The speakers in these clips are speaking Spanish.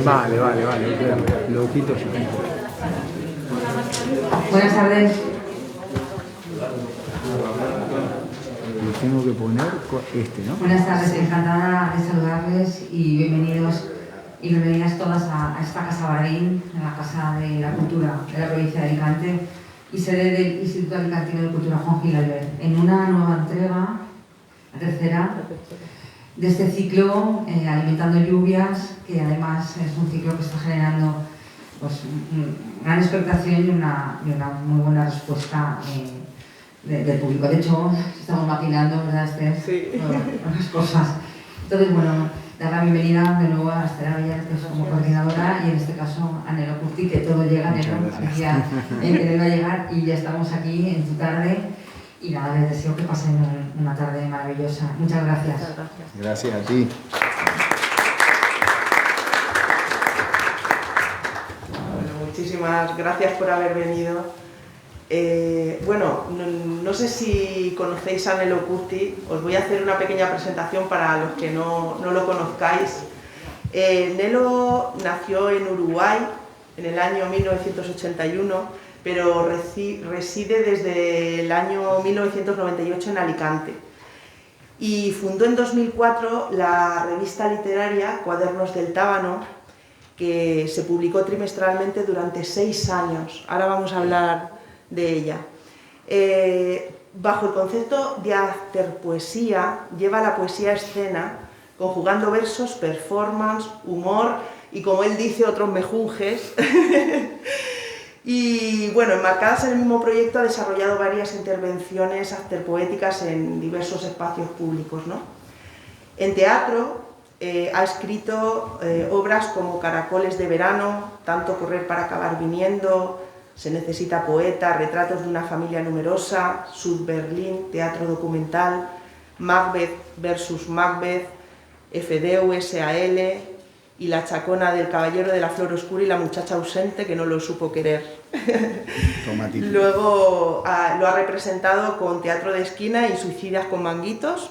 Vale, lo quito. Buenas tardes. Lo tengo que poner ¿no? Buenas tardes, encantada de saludarles y bienvenidos y bienvenidas todas a esta Casa Baradín, la Casa de la Cultura de la provincia de Alicante y sede del Instituto Alicantino de Cultura Juan Gil Albert, en una nueva entrega, la tercera, de este ciclo Alimentando Lluvias, que además es un ciclo que está generando pues, gran expectación y una muy buena respuesta del público. De hecho, estamos maquinando, ¿verdad, Esther? Sí. Las cosas. Entonces, bueno, dar la bienvenida de nuevo a Esther Abellar, que es como coordinadora, y en este caso a Nelo Curti, que todo llega, Nelo, decía que Nelo va a llegar y ya estamos aquí en tu tarde. Y nada, les deseo que pasen una tarde maravillosa. Muchas gracias. Muchas gracias. Gracias a ti. Bueno, muchísimas gracias por haber venido. Bueno, no sé si conocéis a Nelo Curti, os voy a hacer una pequeña presentación para los que no lo conozcáis. Nelo nació en Uruguay en el año 1981, pero reside desde el año 1998 en Alicante. Y fundó en 2004 la revista literaria Cuadernos del Tábano, que se publicó trimestralmente durante 6 años. Ahora vamos a hablar de ella. Bajo el concepto de afterpoesía, lleva la poesía a escena, conjugando versos, performance, humor y, como él dice, otros mejunjes. Y bueno, enmarcadas en el mismo proyecto, ha desarrollado varias intervenciones afterpoéticas en diversos espacios públicos, ¿no? En teatro ha escrito obras como Caracoles de verano, Tanto correr para acabar viniendo, Se necesita poeta, Retratos de una familia numerosa, Sud Berlín, teatro documental, Macbeth versus Macbeth, FDU, SAL, y La chacona del caballero de la flor oscura y la muchacha ausente que no lo supo querer. Luego lo ha representado con Teatro de Esquina y Suicidas con Manguitos,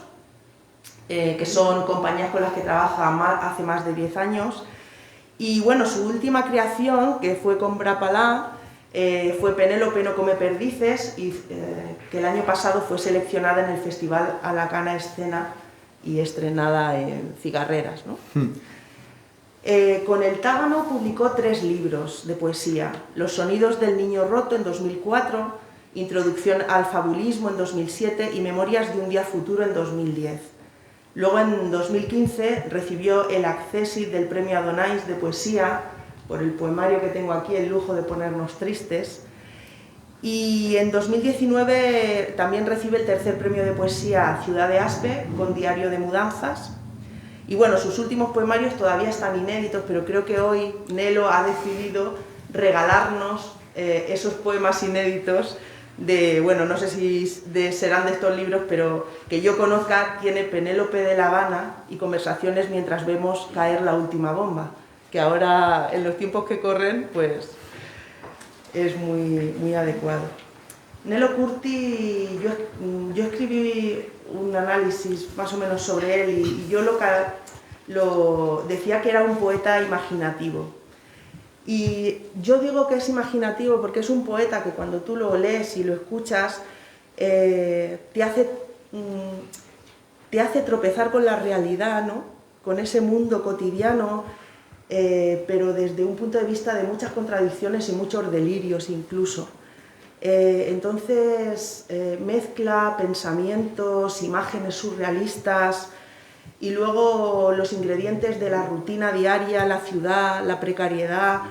que son compañías con las que trabaja hace más de 10 años. Y bueno, su última creación, que fue con Brapalá, fue Penélope no come perdices, y que el año pasado fue seleccionada en el Festival Alacana Escena y estrenada en Cigarreras, ¿no? Con el Tábano publicó 3 libros de poesía: Los sonidos del niño roto en 2004, Introducción al fabulismo en 2007 y Memorias de un día futuro en 2010. Luego, en 2015, recibió el Accésit del Premio Adonais de Poesía por el poemario que tengo aquí, El lujo de ponernos tristes. Y en 2019 también recibe el 3er Premio de Poesía Ciudad de Aspe con Diario de Mudanzas. Y bueno, sus últimos poemarios todavía están inéditos, pero creo que hoy Nelo ha decidido regalarnos esos poemas inéditos de, bueno, no sé si serán de estos libros, pero que yo conozca. Tiene Penélope de La Habana y Conversaciones mientras vemos caer la última bomba, que ahora, en los tiempos que corren, pues es muy adecuado. Nelo Curti, yo escribí un análisis más o menos sobre él y yo lo decía que era un poeta imaginativo. Y yo digo que es imaginativo porque es un poeta que cuando tú lo lees y lo escuchas te hace tropezar con la realidad, ¿no? Con ese mundo cotidiano, pero desde un punto de vista de muchas contradicciones y muchos delirios incluso. Entonces mezcla pensamientos, imágenes surrealistas y luego los ingredientes de la rutina diaria, la ciudad, la precariedad,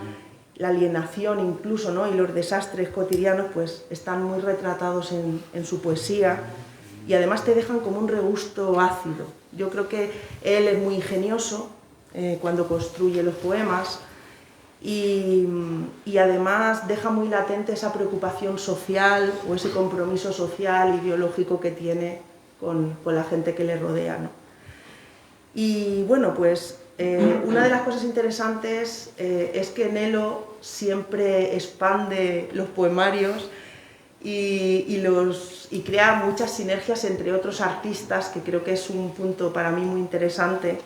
la alienación incluso, ¿no? Y los desastres cotidianos pues están muy retratados en su poesía y además te dejan como un regusto ácido. Yo creo que él es muy ingenioso cuando construye los poemas. Y además deja muy latente esa preocupación social o ese compromiso social, ideológico que tiene con la gente que le rodea, ¿no? Y bueno, pues Una de las cosas interesantes es que Nelo siempre expande los poemarios y crea muchas sinergias entre otros artistas, que creo que es un punto para mí muy interesante.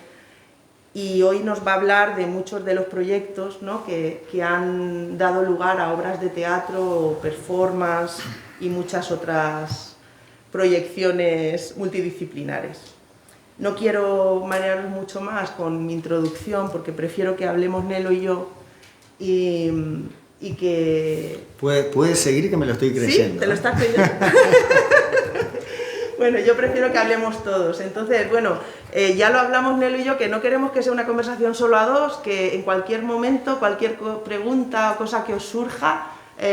Y hoy nos va a hablar de muchos de los proyectos, ¿no?, que han dado lugar a obras de teatro, performance y muchas otras proyecciones multidisciplinares. No quiero marearos mucho más con mi introducción porque prefiero que hablemos Nelo y yo y que... Puedes seguir, que me lo estoy creyendo. ¿Sí? ¿Te lo estás creyendo? Bueno, yo prefiero que hablemos todos. Entonces, bueno, ya lo hablamos Nelo y yo, que no queremos que sea una conversación solo a dos, que en cualquier momento, cualquier pregunta o cosa que os surja,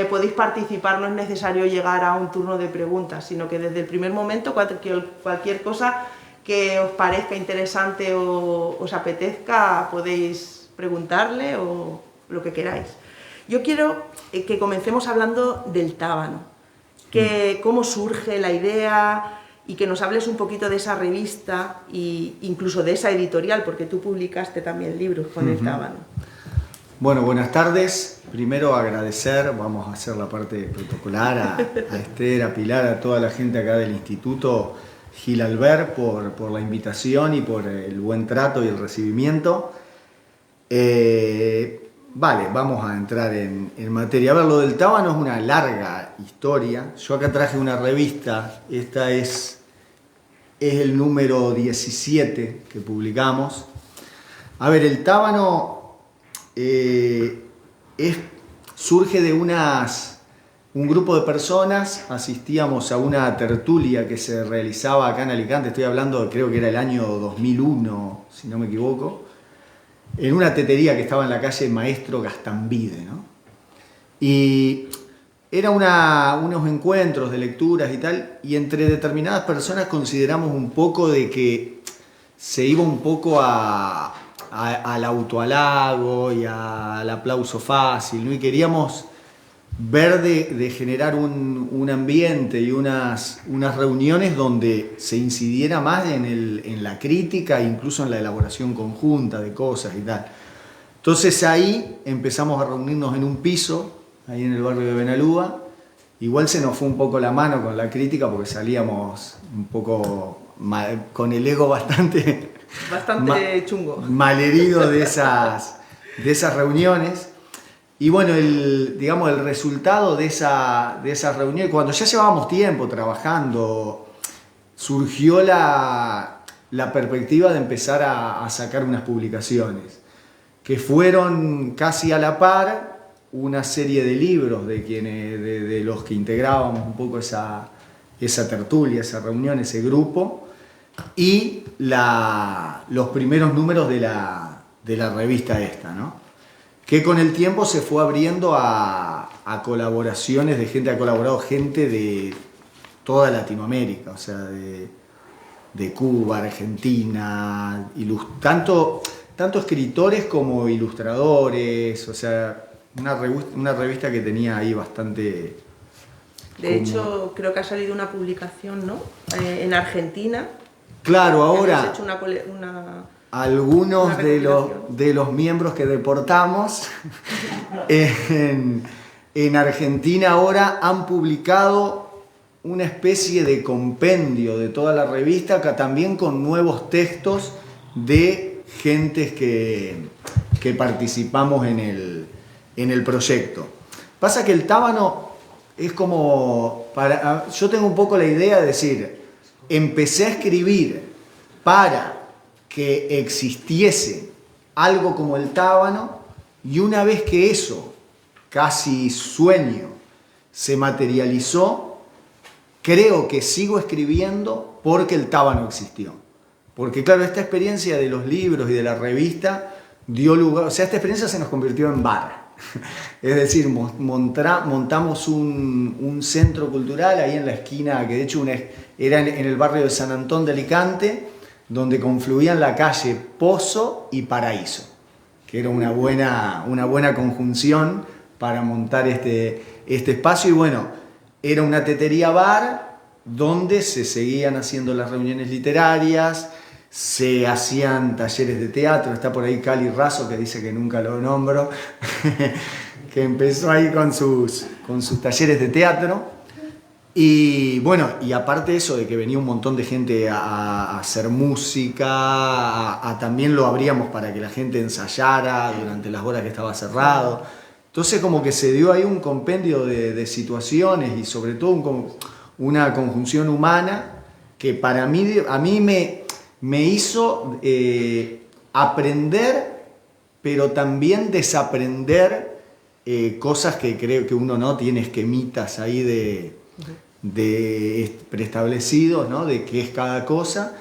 podéis participar, no es necesario llegar a un turno de preguntas, sino que desde el primer momento, cualquier cosa que os parezca interesante o os apetezca, podéis preguntarle o lo que queráis. Yo quiero que comencemos hablando del tábano, cómo surge la idea y que nos hables un poquito de esa revista e incluso de esa editorial, porque tú publicaste también libros con el tábano. Bueno, buenas tardes. Primero agradecer, vamos a hacer la parte protocolar, a Esther, a Pilar, a toda la gente acá del Instituto Gil Albert por la invitación y por el buen trato y el recibimiento. Vale, vamos a entrar en materia. A ver, lo del tábano es una larga historia. Yo acá traje una revista, esta es el número 17 que publicamos. A ver, el tábano surge de un grupo de personas. Asistíamos a una tertulia que se realizaba acá en Alicante, estoy hablando, creo que era el año 2001, si no me equivoco, en una tetería que estaba en la calle Maestro Gastambide, ¿no? Y era unos encuentros de lecturas y tal, y entre determinadas personas consideramos un poco de que se iba un poco al autohalago y al aplauso fácil, ¿no? Y queríamos ver de generar un ambiente y unas reuniones donde se incidiera más en la crítica e incluso en la elaboración conjunta de cosas y tal. Entonces ahí empezamos a reunirnos en un piso, ahí en el barrio de Benalúa. Igual se nos fue un poco la mano con la crítica porque salíamos un poco con el ego bastante chungo, malherido de esas reuniones. Y bueno, el resultado de esa reunión, cuando ya llevábamos tiempo trabajando, surgió la perspectiva de empezar a sacar unas publicaciones, que fueron casi a la par una serie de libros de los que integrábamos un poco esa tertulia, esa reunión, ese grupo, y los primeros números de la revista esta, ¿no? Que con el tiempo se fue abriendo a colaboraciones de gente, ha colaborado gente de toda Latinoamérica, o sea, de Cuba, Argentina, tanto escritores como ilustradores, o sea, una revista que tenía ahí bastante... De hecho, creo que ha salido una publicación, ¿no?, en Argentina. Claro, ahora... Has hecho una algunos de los miembros que deportamos en Argentina ahora han publicado una especie de compendio de toda la revista, también con nuevos textos de gentes que participamos en el proyecto. Pasa que el tábano es como... yo tengo un poco la idea de decir, empecé a escribir para que existiese algo como el tábano, y una vez que eso, casi sueño, se materializó, creo que sigo escribiendo porque el tábano existió. Porque claro, esta experiencia de los libros y de la revista dio lugar, o sea, esta experiencia se nos convirtió en bar. Es decir, montamos un centro cultural ahí en la esquina, que de hecho era en el barrio de San Antón de Alicante, donde confluían la calle Pozo y Paraíso, que era una buena conjunción para montar este espacio. Y bueno, era una tetería bar donde se seguían haciendo las reuniones literarias, se hacían talleres de teatro. Está por ahí Cali Razo, que dice que nunca lo nombro, que empezó ahí con sus talleres de teatro. Y bueno, y aparte eso de que venía un montón de gente a hacer música, también lo abríamos para que la gente ensayara durante las horas que estaba cerrado. Entonces como que se dio ahí un compendio de situaciones y sobre todo una conjunción humana que para mí, a mí me hizo aprender, pero también desaprender cosas que creo que uno no tiene esquemitas ahí de preestablecidos, ¿no? De qué es cada cosa.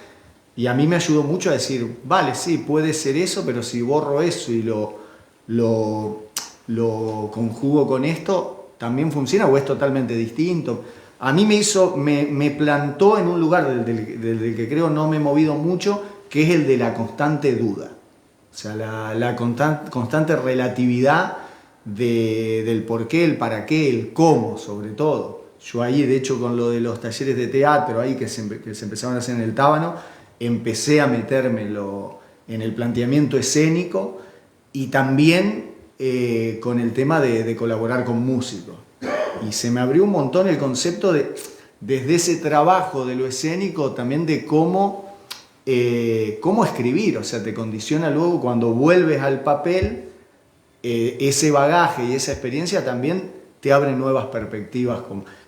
Y a mí me ayudó mucho a decir, vale, sí, puede ser eso, pero si borro eso y lo conjugo con esto, también funciona o es totalmente distinto. A mí me plantó en un lugar del que creo no me he movido mucho, que es el de la constante duda. O sea, la constante relatividad del por qué, el para qué, el cómo, sobre todo. Yo ahí, de hecho, con lo de los talleres de teatro ahí que se empezaron a hacer en el Tábano, empecé a meterme en el planteamiento escénico y también con el tema de colaborar con músicos. Y se me abrió un montón el concepto desde ese trabajo de lo escénico, también de cómo escribir. O sea, te condiciona luego cuando vuelves al papel, ese bagaje y esa experiencia también te abre nuevas perspectivas,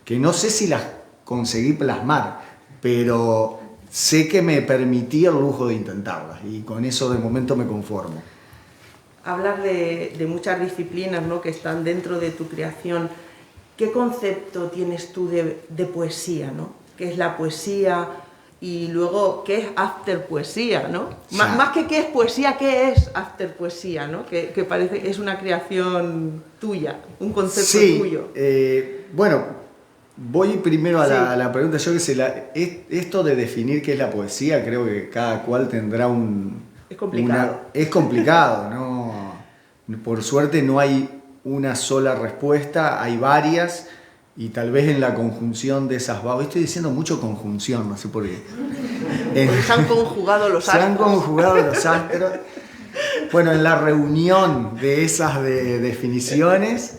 que no sé si las conseguí plasmar, pero sé que me permití el lujo de intentarlas y con eso de momento me conformo. Hablas de muchas disciplinas, ¿no?, que están dentro de tu creación. ¿Qué concepto tienes tú de poesía, ¿no? ¿Qué es la poesía? Y luego, ¿qué es after poesía, ¿no? Más que qué es poesía, ¿qué es after poesía, ¿no? Que parece que es una creación tuya, un concepto tuyo. Bueno, voy primero a la pregunta. Yo que sé, esto de definir qué es la poesía, creo que cada cual tendrá Es complicado. Es complicado, ¿no? Por suerte no hay una sola respuesta, hay varias. Y tal vez en la conjunción de esas... Estoy diciendo mucho conjunción, no sé por qué. Porque se han conjugado los astros. Se han conjugado los astros. Bueno, en la reunión de esas definiciones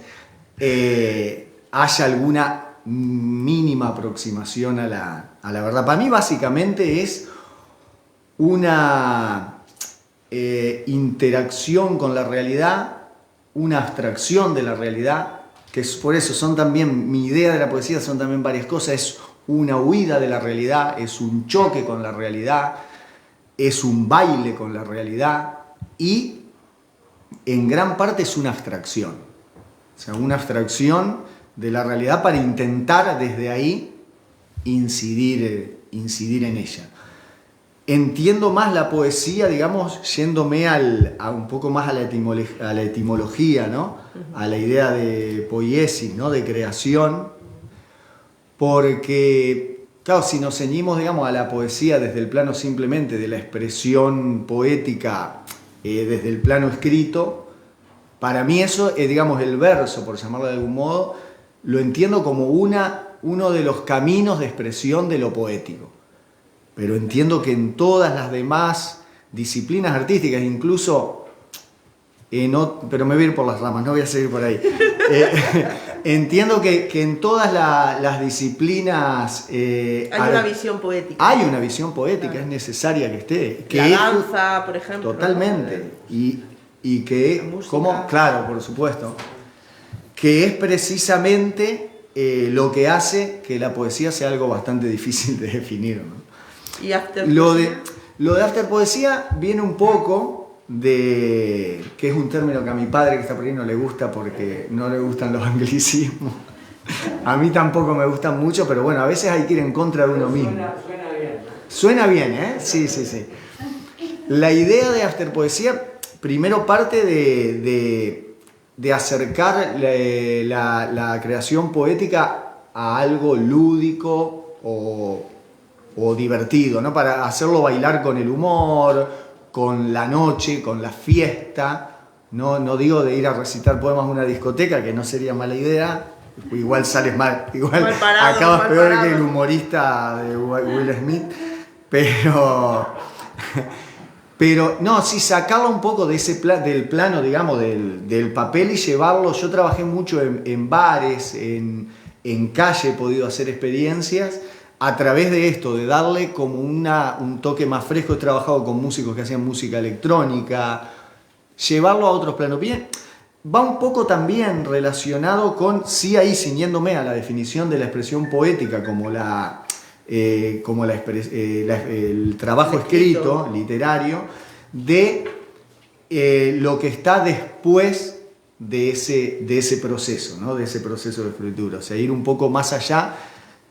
haya alguna mínima aproximación a la verdad. Para mí básicamente es una interacción con la realidad, una abstracción de la realidad, que es por eso son también, mi idea de la poesía son también varias cosas, es una huida de la realidad, es un choque con la realidad, es un baile con la realidad y en gran parte es una abstracción. O sea, una abstracción de la realidad para intentar desde ahí incidir en ella. Entiendo más la poesía, digamos, yéndome a un poco más a la etimología, ¿no? A la idea de poiesis, ¿no? De creación, porque, claro, si nos ceñimos, digamos, a la poesía desde el plano simplemente de la expresión poética, desde el plano escrito, para mí eso, digamos, el verso, por llamarlo de algún modo, lo entiendo como uno de los caminos de expresión de lo poético. Pero entiendo que en todas las demás disciplinas artísticas, incluso, pero me voy a ir por las ramas, no voy a seguir por ahí. Entiendo que en todas las disciplinas... hay una visión poética. Hay una visión poética, claro. Es necesaria que esté. La danza, por ejemplo. Totalmente. ¿No? Y que, como, claro, por supuesto, que es precisamente lo que hace que la poesía sea algo bastante difícil de definir, ¿no? ¿Y after lo de after poesía viene un poco que es un término que a mi padre que está por ahí no le gusta porque no le gustan los anglicismos. A mí tampoco me gustan mucho, pero bueno, a veces hay que ir en contra de uno mismo. Suena bien. Suena bien, ¿eh? Sí. La idea de after poesía primero parte de acercar la creación poética a algo lúdico o divertido, ¿no? Para hacerlo bailar con el humor, con la noche, con la fiesta. No digo de ir a recitar poemas a una discoteca, que no sería mala idea. Igual sales mal, igual acabas peor que el humorista de Will Smith. Pero Pero no, sí, sacarlo un poco de del plano, digamos, del papel y llevarlo. Yo trabajé mucho en bares, en calle he podido hacer experiencias a través de esto, de darle como un toque más fresco. He trabajado con músicos que hacían música electrónica, llevarlo a otros planos. Bien, va un poco también relacionado con, sí, ahí ciñéndome a la definición de la expresión poética como el trabajo escrito, literario, de lo que está después de ese proceso, ¿no? De ese proceso de escritura. O sea, ir un poco más allá,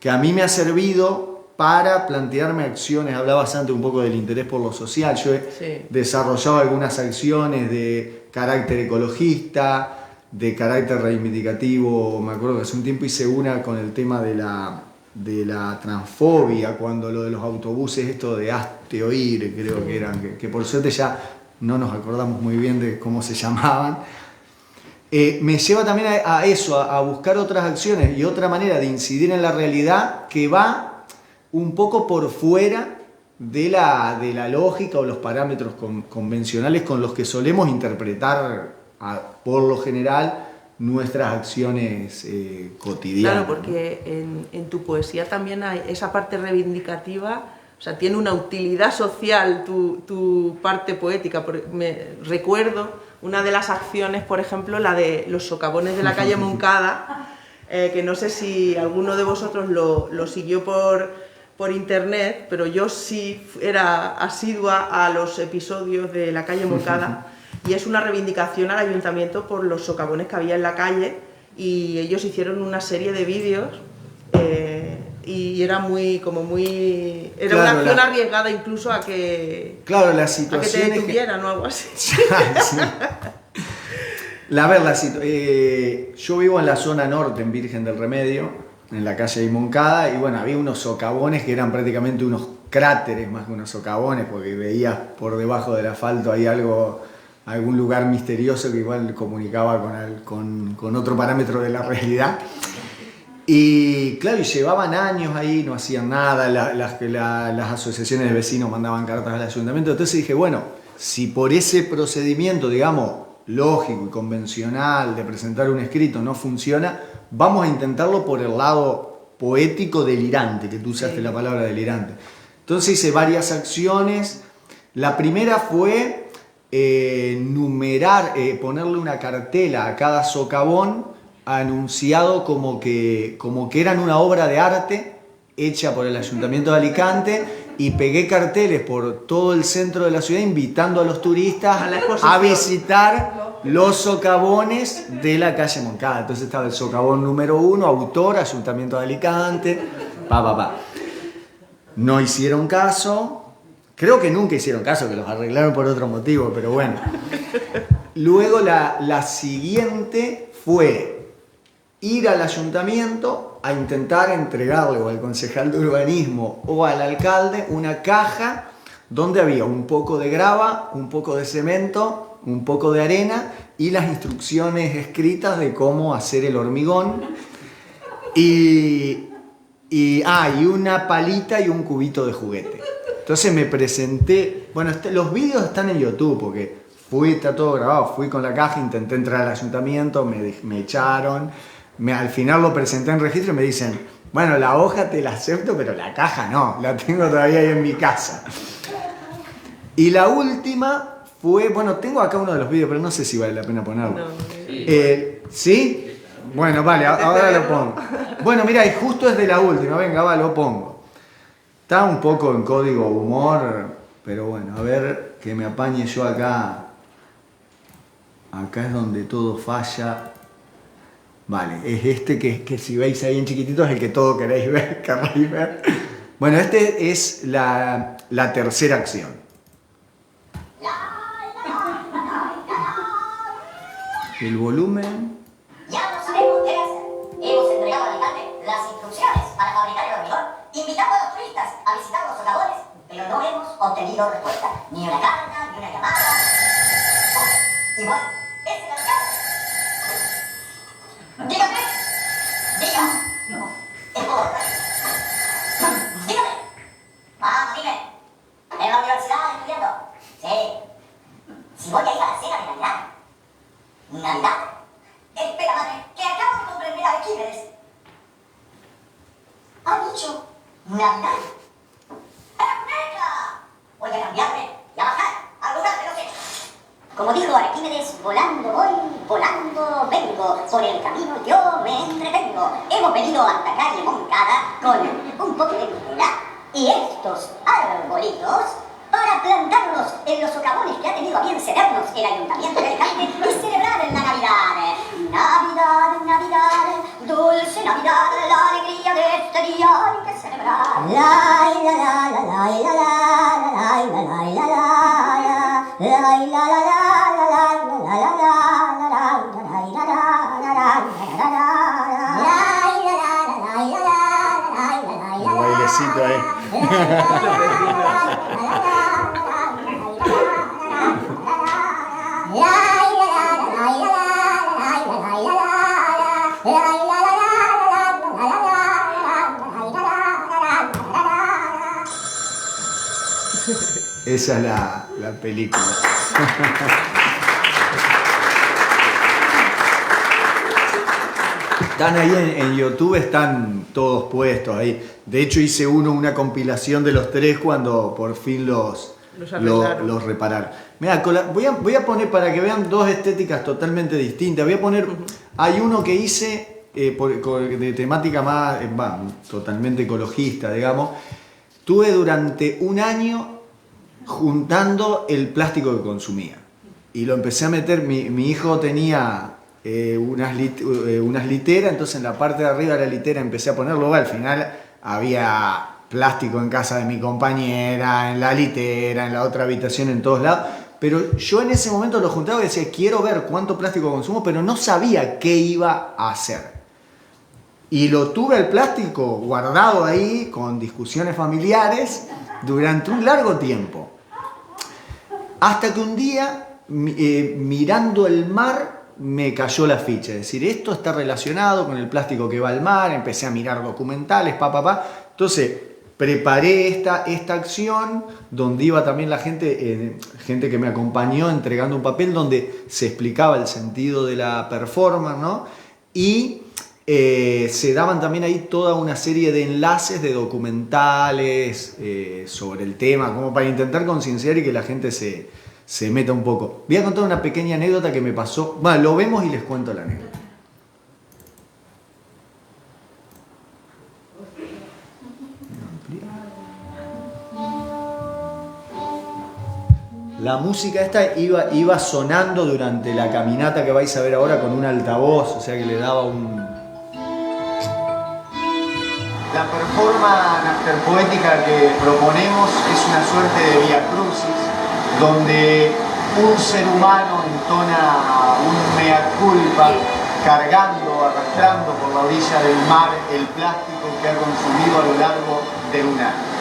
que a mí me ha servido para plantearme acciones. Hablabas antes un poco del interés por lo social. Yo he desarrollado algunas acciones de carácter ecologista, de carácter reivindicativo. Me acuerdo que hace un tiempo hice una con el tema de la transfobia, cuando lo de los autobuses, esto de hazte oír, creo que eran, que por suerte ya no nos acordamos muy bien de cómo se llamaban. Me lleva también a eso, a buscar otras acciones y otra manera de incidir en la realidad que va un poco por fuera de la lógica o los parámetros convencionales con los que solemos interpretar, por lo general, nuestras acciones cotidianas. Claro, porque en tu poesía también hay esa parte reivindicativa, o sea, tiene una utilidad social tu parte poética. Recuerdo una de las acciones, por ejemplo, la de los socavones de la calle Moncada, que no sé si alguno de vosotros lo siguió por internet, pero yo sí era asidua a los episodios de la calle Moncada. Y es una reivindicación al ayuntamiento por los socavones que había en la calle, y ellos hicieron una serie de vídeos y era era una acción arriesgada incluso a que la situación a que te detuvieran o algo así. Sí. Yo vivo en la zona norte, en Virgen del Remedio, en la calle de Moncada, y bueno, había unos socavones que eran prácticamente unos cráteres más que unos socavones, porque veías por debajo del asfalto ahí algún lugar misterioso que igual comunicaba con otro parámetro de la realidad. Y claro, y llevaban años ahí, no hacían nada, las asociaciones de vecinos mandaban cartas al ayuntamiento. Entonces dije, bueno, si por ese procedimiento, digamos, lógico y convencional de presentar un escrito no funciona, vamos a intentarlo por el lado poético delirante, que tú usaste la palabra delirante. Entonces hice varias acciones. La primera fue ponerle una cartela a cada socavón anunciado como que eran una obra de arte hecha por el Ayuntamiento de Alicante, y pegué carteles por todo el centro de la ciudad invitando a los turistas a visitar los socavones de la calle Moncada. Entonces estaba el socavón número 1, autor, Ayuntamiento de Alicante, No hicieron caso, creo que nunca hicieron caso, que los arreglaron por otro motivo, pero bueno. Luego la siguiente fue ir al ayuntamiento a intentar entregarle o al concejal de urbanismo o al alcalde una caja donde había un poco de grava, un poco de cemento, un poco de arena y las instrucciones escritas de cómo hacer el hormigón y una palita y un cubito de juguete. Entonces me presenté, bueno, los vídeos están en YouTube porque está todo grabado, fui con la caja, intenté entrar al ayuntamiento, me echaron. Al final lo presenté en registro y me dicen, bueno, la hoja te la acepto, pero la caja no, la tengo todavía ahí en mi casa. Y la última fue, bueno, tengo acá uno de los vídeos, pero no sé si vale la pena ponerlo. ¿Sí? Bueno, vale, ahora lo pongo. Bueno, mira, y justo es de la última, venga, va, lo pongo. Está un poco en código humor, pero bueno, a ver que me apañe yo acá. Acá es donde todo falla. Vale, es este que si veis ahí en chiquitito es el que todo queréis ver. Bueno, este es la tercera acción. El volumen. Ya no sabemos qué hacer. Hemos entregado al alcalde las instrucciones para fabricar el hormigón, invitando a los turistas a visitar los socavones, pero no hemos obtenido respuesta. Ni una carta, ni una llamada. Y bueno, ese es el alcalde. Dígame. Diga. No. Dígame. Vamos, dime. En la universidad estudiando ¿Navidad? Espera, madre, que acabo de comprender a Arquímedes. Ha dicho Navidad. ¡Eureka! Voy a cambiarme y a bajar al lugar de los hechos. Como dijo Arquímedes, volando voy, volando vengo. Por el camino yo me entretengo. Hemos venido a la calle Moncada con un poco de videla y estos arbolitos para plantarlos en los socavones que ha tenido a bien cedernos el Ayuntamiento de Alicante y celebrar la Navidad. Navidad, Navidad, dulce Navidad, la alegría de este día hay que celebrar. La la la la la la la la la la la la la la Un bailecito ahí. Esa es la película. Están ahí en YouTube, están todos puestos ahí. De hecho hice una compilación de los tres cuando por fin los repararon. Mirá, voy a poner para que vean dos estéticas totalmente distintas. Voy a poner, hay uno que hice de temática más, totalmente ecologista, digamos. Tuve durante un año juntando el plástico que consumía. Y lo empecé a meter, mi hijo tenía unas literas, entonces en la parte de arriba de la litera empecé a ponerlo. Al final había plástico en casa de mi compañera, en la litera, en la otra habitación, en todos lados. Pero yo en ese momento lo juntaba y decía, quiero ver cuánto plástico consumo, pero no sabía qué iba a hacer. Y lo tuve el plástico guardado ahí con discusiones familiares durante un largo tiempo. Hasta que un día, mirando el mar, me cayó la ficha. Es decir, esto está relacionado con el plástico que va al mar. Empecé a mirar documentales, Entonces, preparé esta acción donde iba también la gente que me acompañó entregando un papel donde se explicaba el sentido de la performance, ¿no? Y se daban también ahí toda una serie de enlaces de documentales sobre el tema, como para intentar concienciar y que la gente se meta un poco. Voy a contar una pequeña anécdota que me pasó. Bueno, lo vemos y les cuento la anécdota. La música esta iba sonando durante la caminata que vais a ver ahora con un altavoz, o sea que le daba un... La performance afterpoética que proponemos es una suerte de vía crucis, donde un ser humano entona un mea culpa, cargando, arrastrando por la orilla del mar el plástico que ha consumido a lo largo de un año.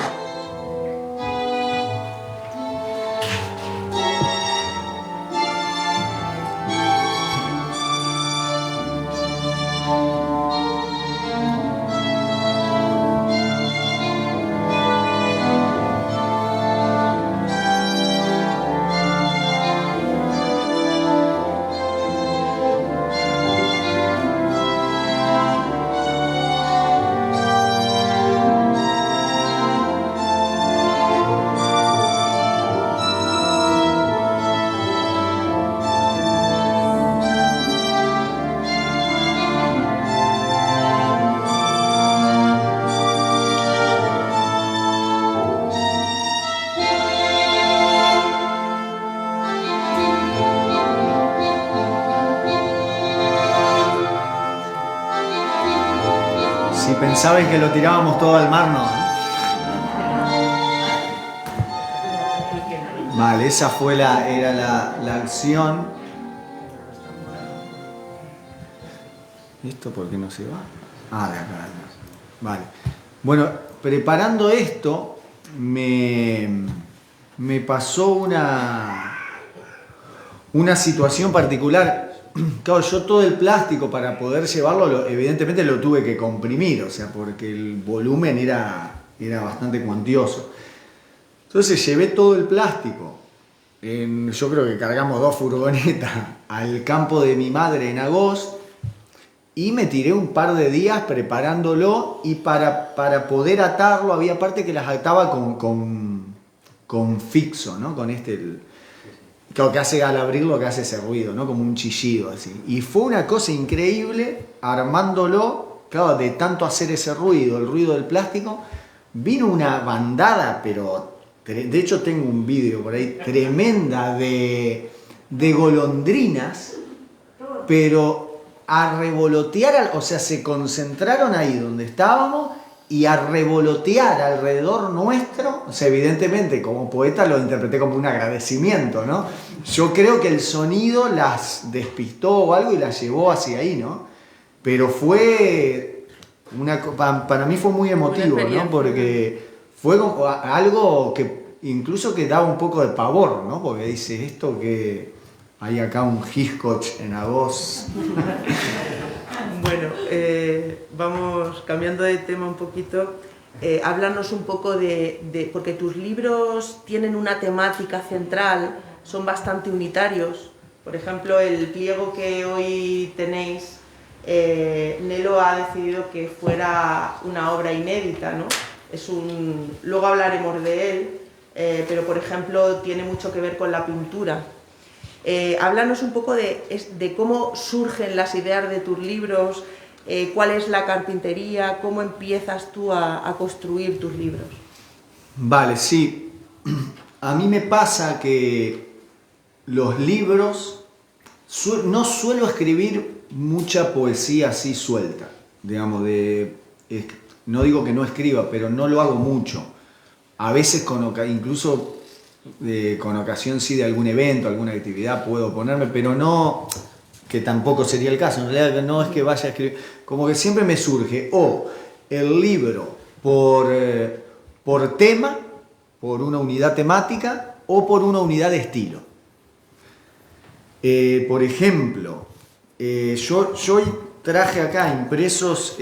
Si pensaban que lo tirábamos todo al mar, no. Vale, esa fue era la acción. ¿Esto por qué no se va? Ah, de acá. Vale. Bueno, preparando esto, me pasó una situación particular. Claro, yo todo el plástico para poder llevarlo, evidentemente lo tuve que comprimir, o sea, porque el volumen era bastante cuantioso. Entonces llevé todo el plástico yo creo que cargamos 2 furgonetas al campo de mi madre en agosto y me tiré un par de días preparándolo, y para poder atarlo había parte que las ataba con fixo, ¿no? Con lo que hace al abrirlo, que hace ese ruido, ¿no? Como un chillido así. Y fue una cosa increíble armándolo, claro, de tanto hacer ese ruido, el ruido del plástico, vino una bandada, pero de hecho tengo un vídeo por ahí tremenda de golondrinas, pero a revolotear, o sea, se concentraron ahí donde estábamos y a revolotear alrededor nuestro. O sea, evidentemente como poeta lo interpreté como un agradecimiento, ¿no? Yo creo que el sonido las despistó o algo y las llevó hacia ahí, ¿no? Pero fue para mí fue muy emotivo, ¿no? Porque fue algo que incluso que daba un poco de pavor, ¿no? Porque dice esto que hay acá un Hitchcock en agosto. Bueno, vamos cambiando de tema un poquito. Háblanos un poco porque tus libros tienen una temática central, son bastante unitarios. Por ejemplo, el pliego que hoy tenéis, Nelo ha decidido que fuera una obra inédita, ¿no? Luego hablaremos de él, pero por ejemplo tiene mucho que ver con la pintura. Háblanos un poco de cómo surgen las ideas de tus libros, cuál es la carpintería, cómo empiezas tú a construir tus libros. Vale, sí. A mí me pasa que los libros, no suelo escribir mucha poesía así suelta, digamos, no digo que no escriba, pero no lo hago mucho. A veces incluso con ocasión sí de algún evento, alguna actividad puedo ponerme, pero no, que tampoco sería el caso. En realidad no es que vaya a escribir, como que siempre me surge o el libro por tema, por una unidad temática o por una unidad de estilo. Por ejemplo, yo hoy traje acá impresos,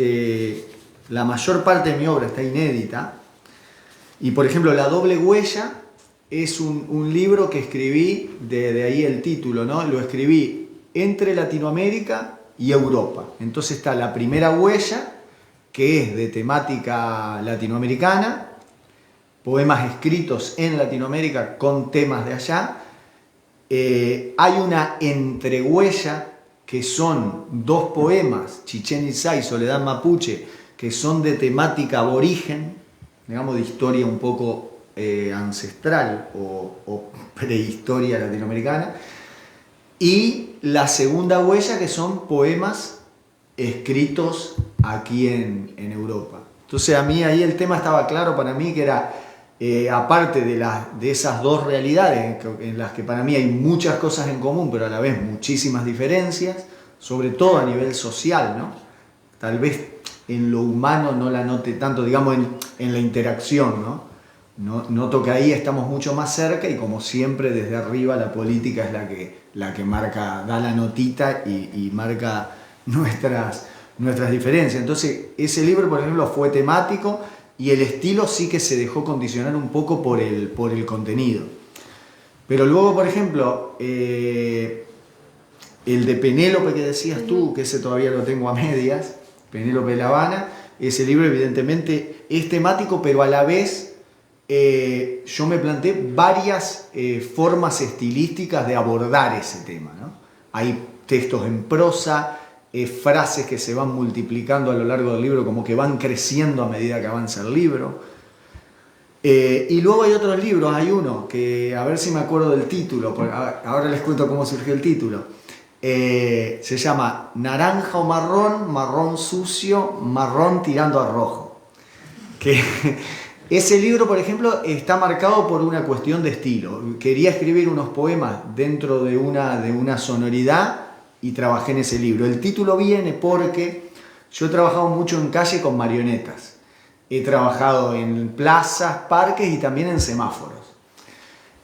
la mayor parte de mi obra está inédita, y por ejemplo La doble huella es un libro que escribí, de ahí el título, ¿no? Lo escribí entre Latinoamérica y Europa. Entonces está la primera huella, que es de temática latinoamericana, poemas escritos en Latinoamérica con temas de allá. Hay una entrehuella, que son 2 poemas, Chichén Itzá y Soledad Mapuche, que son de temática aborigen, digamos, de historia un poco ancestral o prehistoria latinoamericana, y la segunda huella, que son poemas escritos aquí en Europa. Entonces a mí ahí el tema estaba claro para mí, que era aparte de esas 2 realidades en las que para mí hay muchas cosas en común, pero a la vez muchísimas diferencias, sobre todo a nivel social, ¿no? Tal vez en lo humano no la note tanto, digamos, en la interacción, ¿no? Noto que ahí estamos mucho más cerca, y como siempre desde arriba la política es la que marca, da la notita y marca nuestras diferencias. Entonces ese libro, por ejemplo, fue temático, y el estilo sí que se dejó condicionar un poco por el contenido. Pero luego, por ejemplo, el de Penélope que decías tú, que ese todavía lo tengo a medias, Penélope de La Habana, ese libro evidentemente es temático, pero a la vez yo me planteé varias formas estilísticas de abordar ese tema, ¿no? Hay textos en prosa, frases que se van multiplicando a lo largo del libro, como que van creciendo a medida que avanza el libro. Y luego hay otros libros, hay uno que, a ver si me acuerdo del título, ahora les cuento cómo surgió el título. Se llama Naranja o Marrón, Marrón Sucio, Marrón Tirando a Rojo. Ese libro, por ejemplo, está marcado por una cuestión de estilo. Quería escribir unos poemas dentro de una sonoridad y trabajé en ese libro. El título viene porque yo he trabajado mucho en calle con marionetas. He trabajado en plazas, parques y también en semáforos.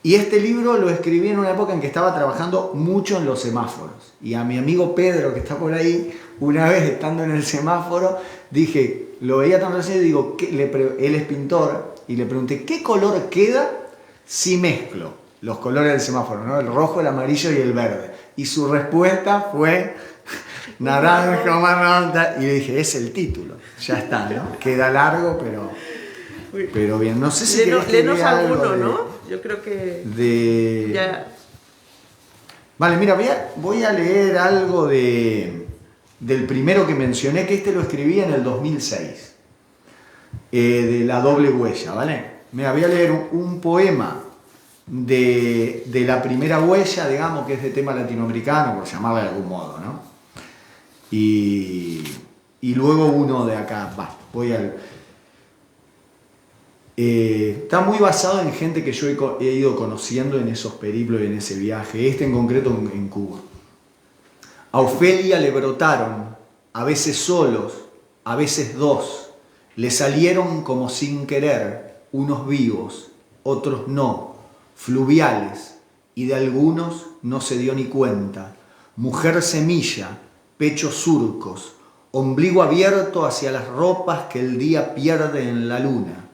Y este libro lo escribí en una época en que estaba trabajando mucho en los semáforos. Y a mi amigo Pedro, que está por ahí, una vez estando en el semáforo, dije, lo veía tan recién y digo, él es pintor, y le pregunté, ¿qué color queda si mezclo los colores del semáforo, ¿no? El rojo, el amarillo y el verde. Y su respuesta fue naranja, marrón, y le dije, es el título, ya está, ¿no? Queda largo, pero bien. No sé si léenos alguno, ¿no? Yo creo que ya... Vale, mira, voy a leer algo del primero que mencioné, que lo escribí en el 2006, de La doble huella, ¿vale? Mira, voy a leer un poema de la primera huella, digamos, que es de tema latinoamericano, por llamarle de algún modo, ¿no? Y luego uno de acá, está muy basado en gente que yo he ido conociendo en esos periplos y en ese viaje, en concreto en Cuba. A Ofelia le brotaron, a veces solos, a veces dos, le salieron como sin querer, unos vivos, otros no, fluviales, y de algunos no se dio ni cuenta. Mujer semilla, pechos surcos, ombligo abierto hacia las ropas que el día pierde en la luna.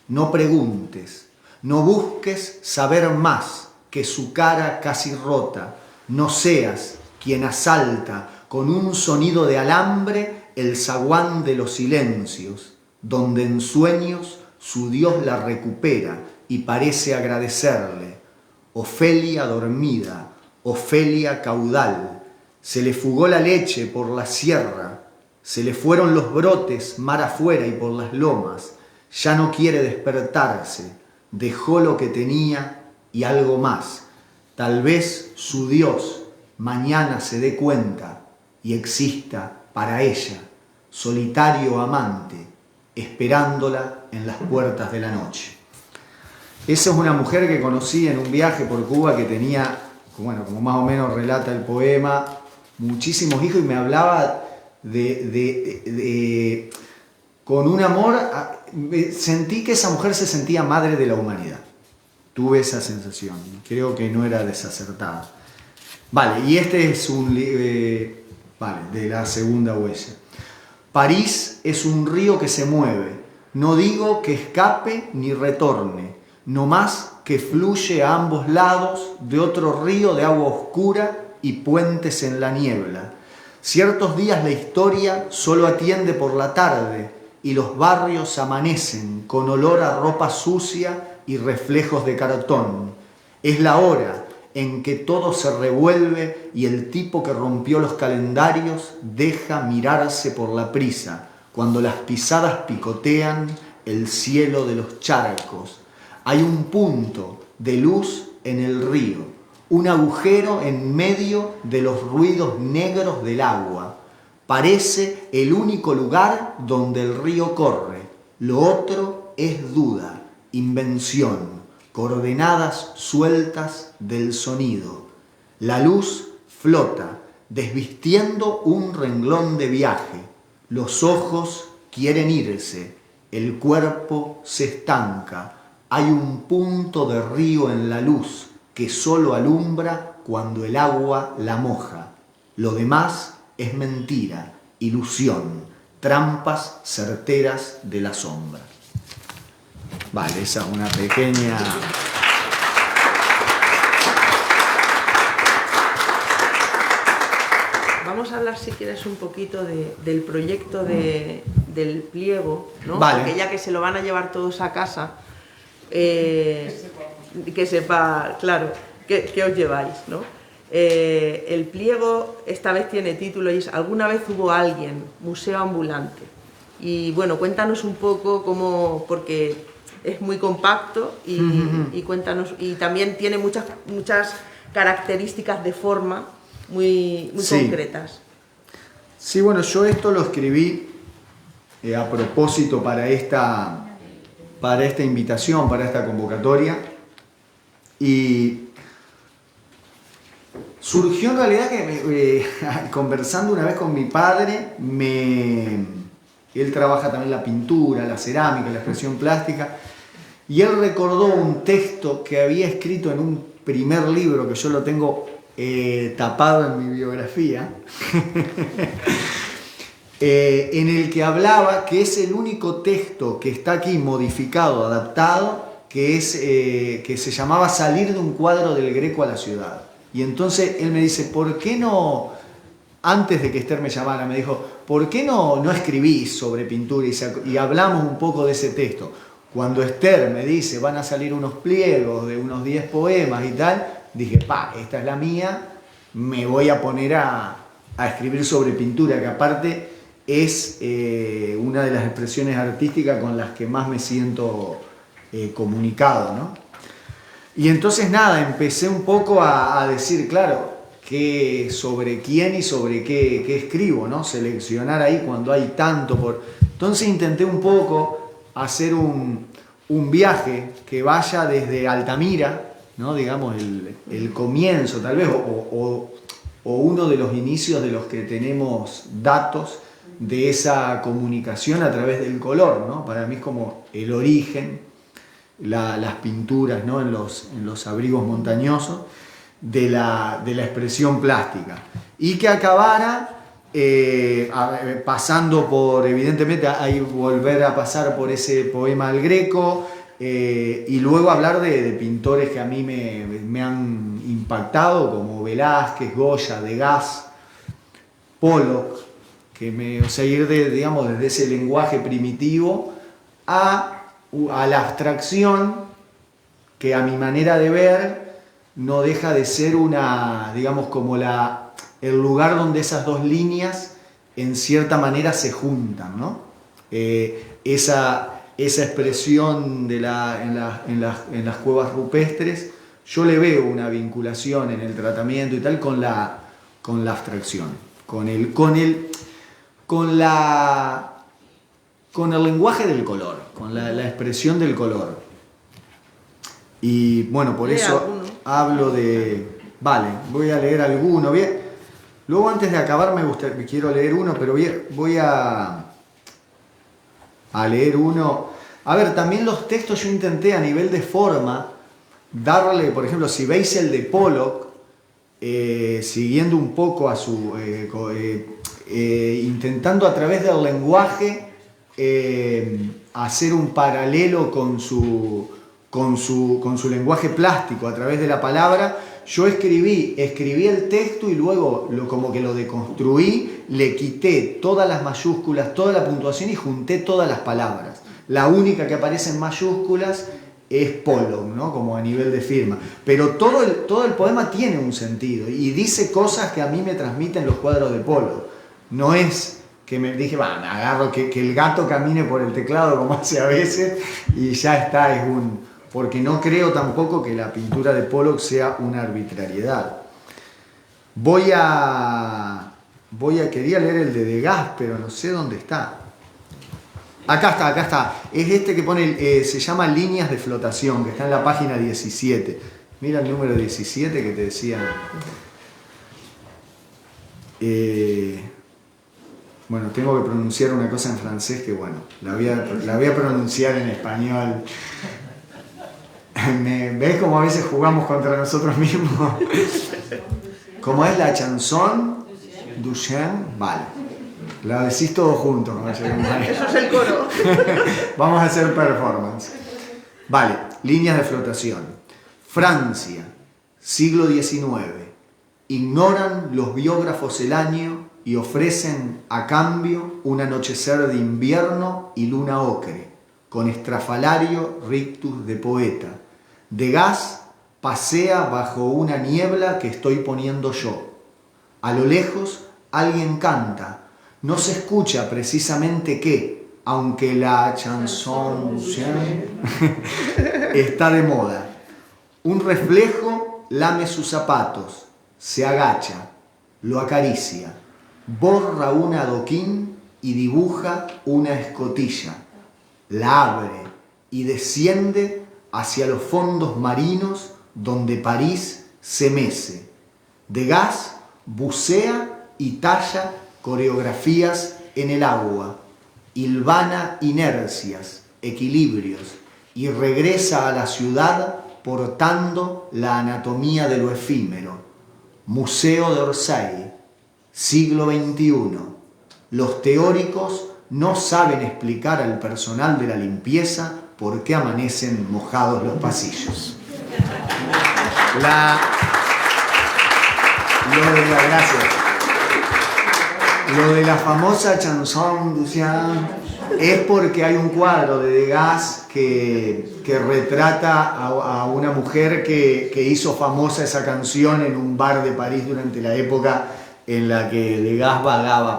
No preguntes, no busques saber más que su cara casi rota, no seas quien asalta con un sonido de alambre el zaguán de los silencios, donde en sueños su Dios la recupera y parece agradecerle. Ofelia dormida, Ofelia caudal, se le fugó la leche por la sierra, se le fueron los brotes mar afuera y por las lomas, ya no quiere despertarse, dejó lo que tenía y algo más. Tal vez su Dios mañana se dé cuenta y exista para ella, solitario amante, esperándola en las puertas de la noche. Esa es una mujer que conocí en un viaje por Cuba que tenía, bueno, como más o menos relata el poema, muchísimos hijos y me hablaba con un amor. Sentí que esa mujer se sentía madre de la humanidad. Tuve esa sensación. Creo que no era desacertada. Vale, y es de la segunda huella. París es un río que se mueve. No digo que escape ni retorne, no más que fluye a ambos lados de otro río de agua oscura y puentes en la niebla. Ciertos días la historia solo atiende por la tarde y los barrios amanecen con olor a ropa sucia y reflejos de cartón. Es la hora en que todo se revuelve y el tipo que rompió los calendarios deja mirarse por la prisa, cuando las pisadas picotean el cielo de los charcos. Hay un punto de luz en el río, un agujero en medio de los ruidos negros del agua. Parece el único lugar donde el río corre. Lo otro es duda, invención, coordenadas sueltas del sonido. La luz flota, desvistiendo un renglón de viaje. Los ojos quieren irse, el cuerpo se estanca. Hay un punto de río en la luz que solo alumbra cuando el agua la moja. Lo demás es mentira, ilusión, trampas certeras de la sombra. Vale, esa es una pequeña... Vamos a hablar, si quieres, un poquito del proyecto del pliego, ¿no? Vale. Porque ya que se lo van a llevar todos a casa, que sepa, claro, que os lleváis, ¿no? El pliego esta vez tiene título y es ¿Alguna vez hubo alguien? Museo ambulante. Y bueno, cuéntanos un poco cómo, porque es muy compacto y cuéntanos, y también tiene muchas características de forma muy concretas. Sí, bueno, yo esto lo escribí a propósito para esta invitación, para esta convocatoria, y surgió en realidad que conversando una vez con mi padre, él trabaja también la pintura, la cerámica, la expresión plástica, y él recordó un texto que había escrito en un primer libro que yo lo tengo tapado en mi biografía, en el que hablaba que es el único texto que está aquí modificado, adaptado, que se llamaba Salir de un cuadro del Greco a la ciudad. Y entonces él me dice, ¿por qué no, antes de que Esther me llamara, me dijo, ¿por qué no escribís sobre pintura y hablamos un poco de ese texto? Cuando Esther me dice, van a salir unos pliegos de unos 10 poemas y tal, dije, esta es la mía, me voy a poner a escribir sobre pintura, que aparte es una de las expresiones artísticas con las que más me siento comunicado, ¿no? Y entonces nada, empecé un poco a decir, claro, sobre quién y sobre qué escribo, ¿no? Seleccionar ahí cuando hay tanto por... Entonces intenté un poco hacer un viaje que vaya desde Altamira, ¿no? Digamos, el comienzo tal vez, o uno de los inicios de los que tenemos datos de esa comunicación a través del color, ¿no? Para mí es como el origen, las pinturas, ¿no? en los abrigos montañosos de la expresión plástica. Y que acabara pasando por, evidentemente, ahí volver a pasar por ese poema al Greco, y luego hablar de pintores que a mí me han impactado, como Velázquez, Goya, Degas, Pollock, o sea, ir digamos, desde ese lenguaje primitivo a la abstracción, que a mi manera de ver no deja de ser digamos, como el lugar donde esas dos líneas en cierta manera se juntan, ¿no? Esa expresión en las cuevas rupestres, yo le veo una vinculación en el tratamiento y tal con la abstracción, con el lenguaje del color, con la expresión del color. Y bueno, por eso hablo de... Vale, voy a leer alguno. Bien. Luego, antes de acabar, quiero leer uno, pero voy a leer uno. A ver, también los textos yo intenté a nivel de forma darle, por ejemplo, si veis el de Pollock, siguiendo un poco a su... intentando a través del lenguaje hacer un paralelo con su lenguaje plástico a través de la palabra. Yo escribí el texto y luego como que lo deconstruí, le quité todas las mayúsculas, toda la puntuación y junté todas las palabras. La única que aparece en mayúsculas es Pollock, ¿no? Como a nivel de firma. Pero todo el poema tiene un sentido y dice cosas que a mí me transmiten los cuadros de Pollock. No es que me dije, me agarro que el gato camine por el teclado como hace a veces y ya está, porque no creo tampoco que la pintura de Pollock sea una arbitrariedad. Quería leer el de Degas, pero no sé dónde está. Acá está. Es este que pone, se llama Líneas de flotación, que está en la página 17. Mira el número 17 que te decía. Bueno, tengo que pronunciar una cosa en francés que, bueno, la voy a pronunciar en español. ¿Ves cómo a veces jugamos contra nosotros mismos? ¿Cómo es la chanson du chien? Vale. La decís todos juntos. Eso es el coro. Vamos a hacer performance. Vale, líneas de flotación. Francia, siglo XIX. Ignoran los biógrafos el año y ofrecen a cambio un anochecer de invierno y luna ocre, con estrafalario rictus de poeta. Degas pasea bajo una niebla que estoy poniendo yo. A lo lejos alguien canta. No se escucha precisamente qué, aunque la chanson está de moda. Un reflejo lame sus zapatos, se agacha, lo acaricia, borra un adoquín y dibuja una escotilla. La abre y desciende hacia los fondos marinos donde París se mece. Degas bucea y talla coreografías en el agua, hilvana inercias, equilibrios y regresa a la ciudad portando la anatomía de lo efímero. Museo d'Orsay, siglo XXI. Los teóricos no saben explicar al personal de la limpieza por qué amanecen mojados los pasillos. Lo de la famosa chanson Lucien es porque hay un cuadro de Degas que retrata a una mujer que hizo famosa esa canción en un bar de París durante la época en la que Degas vagaba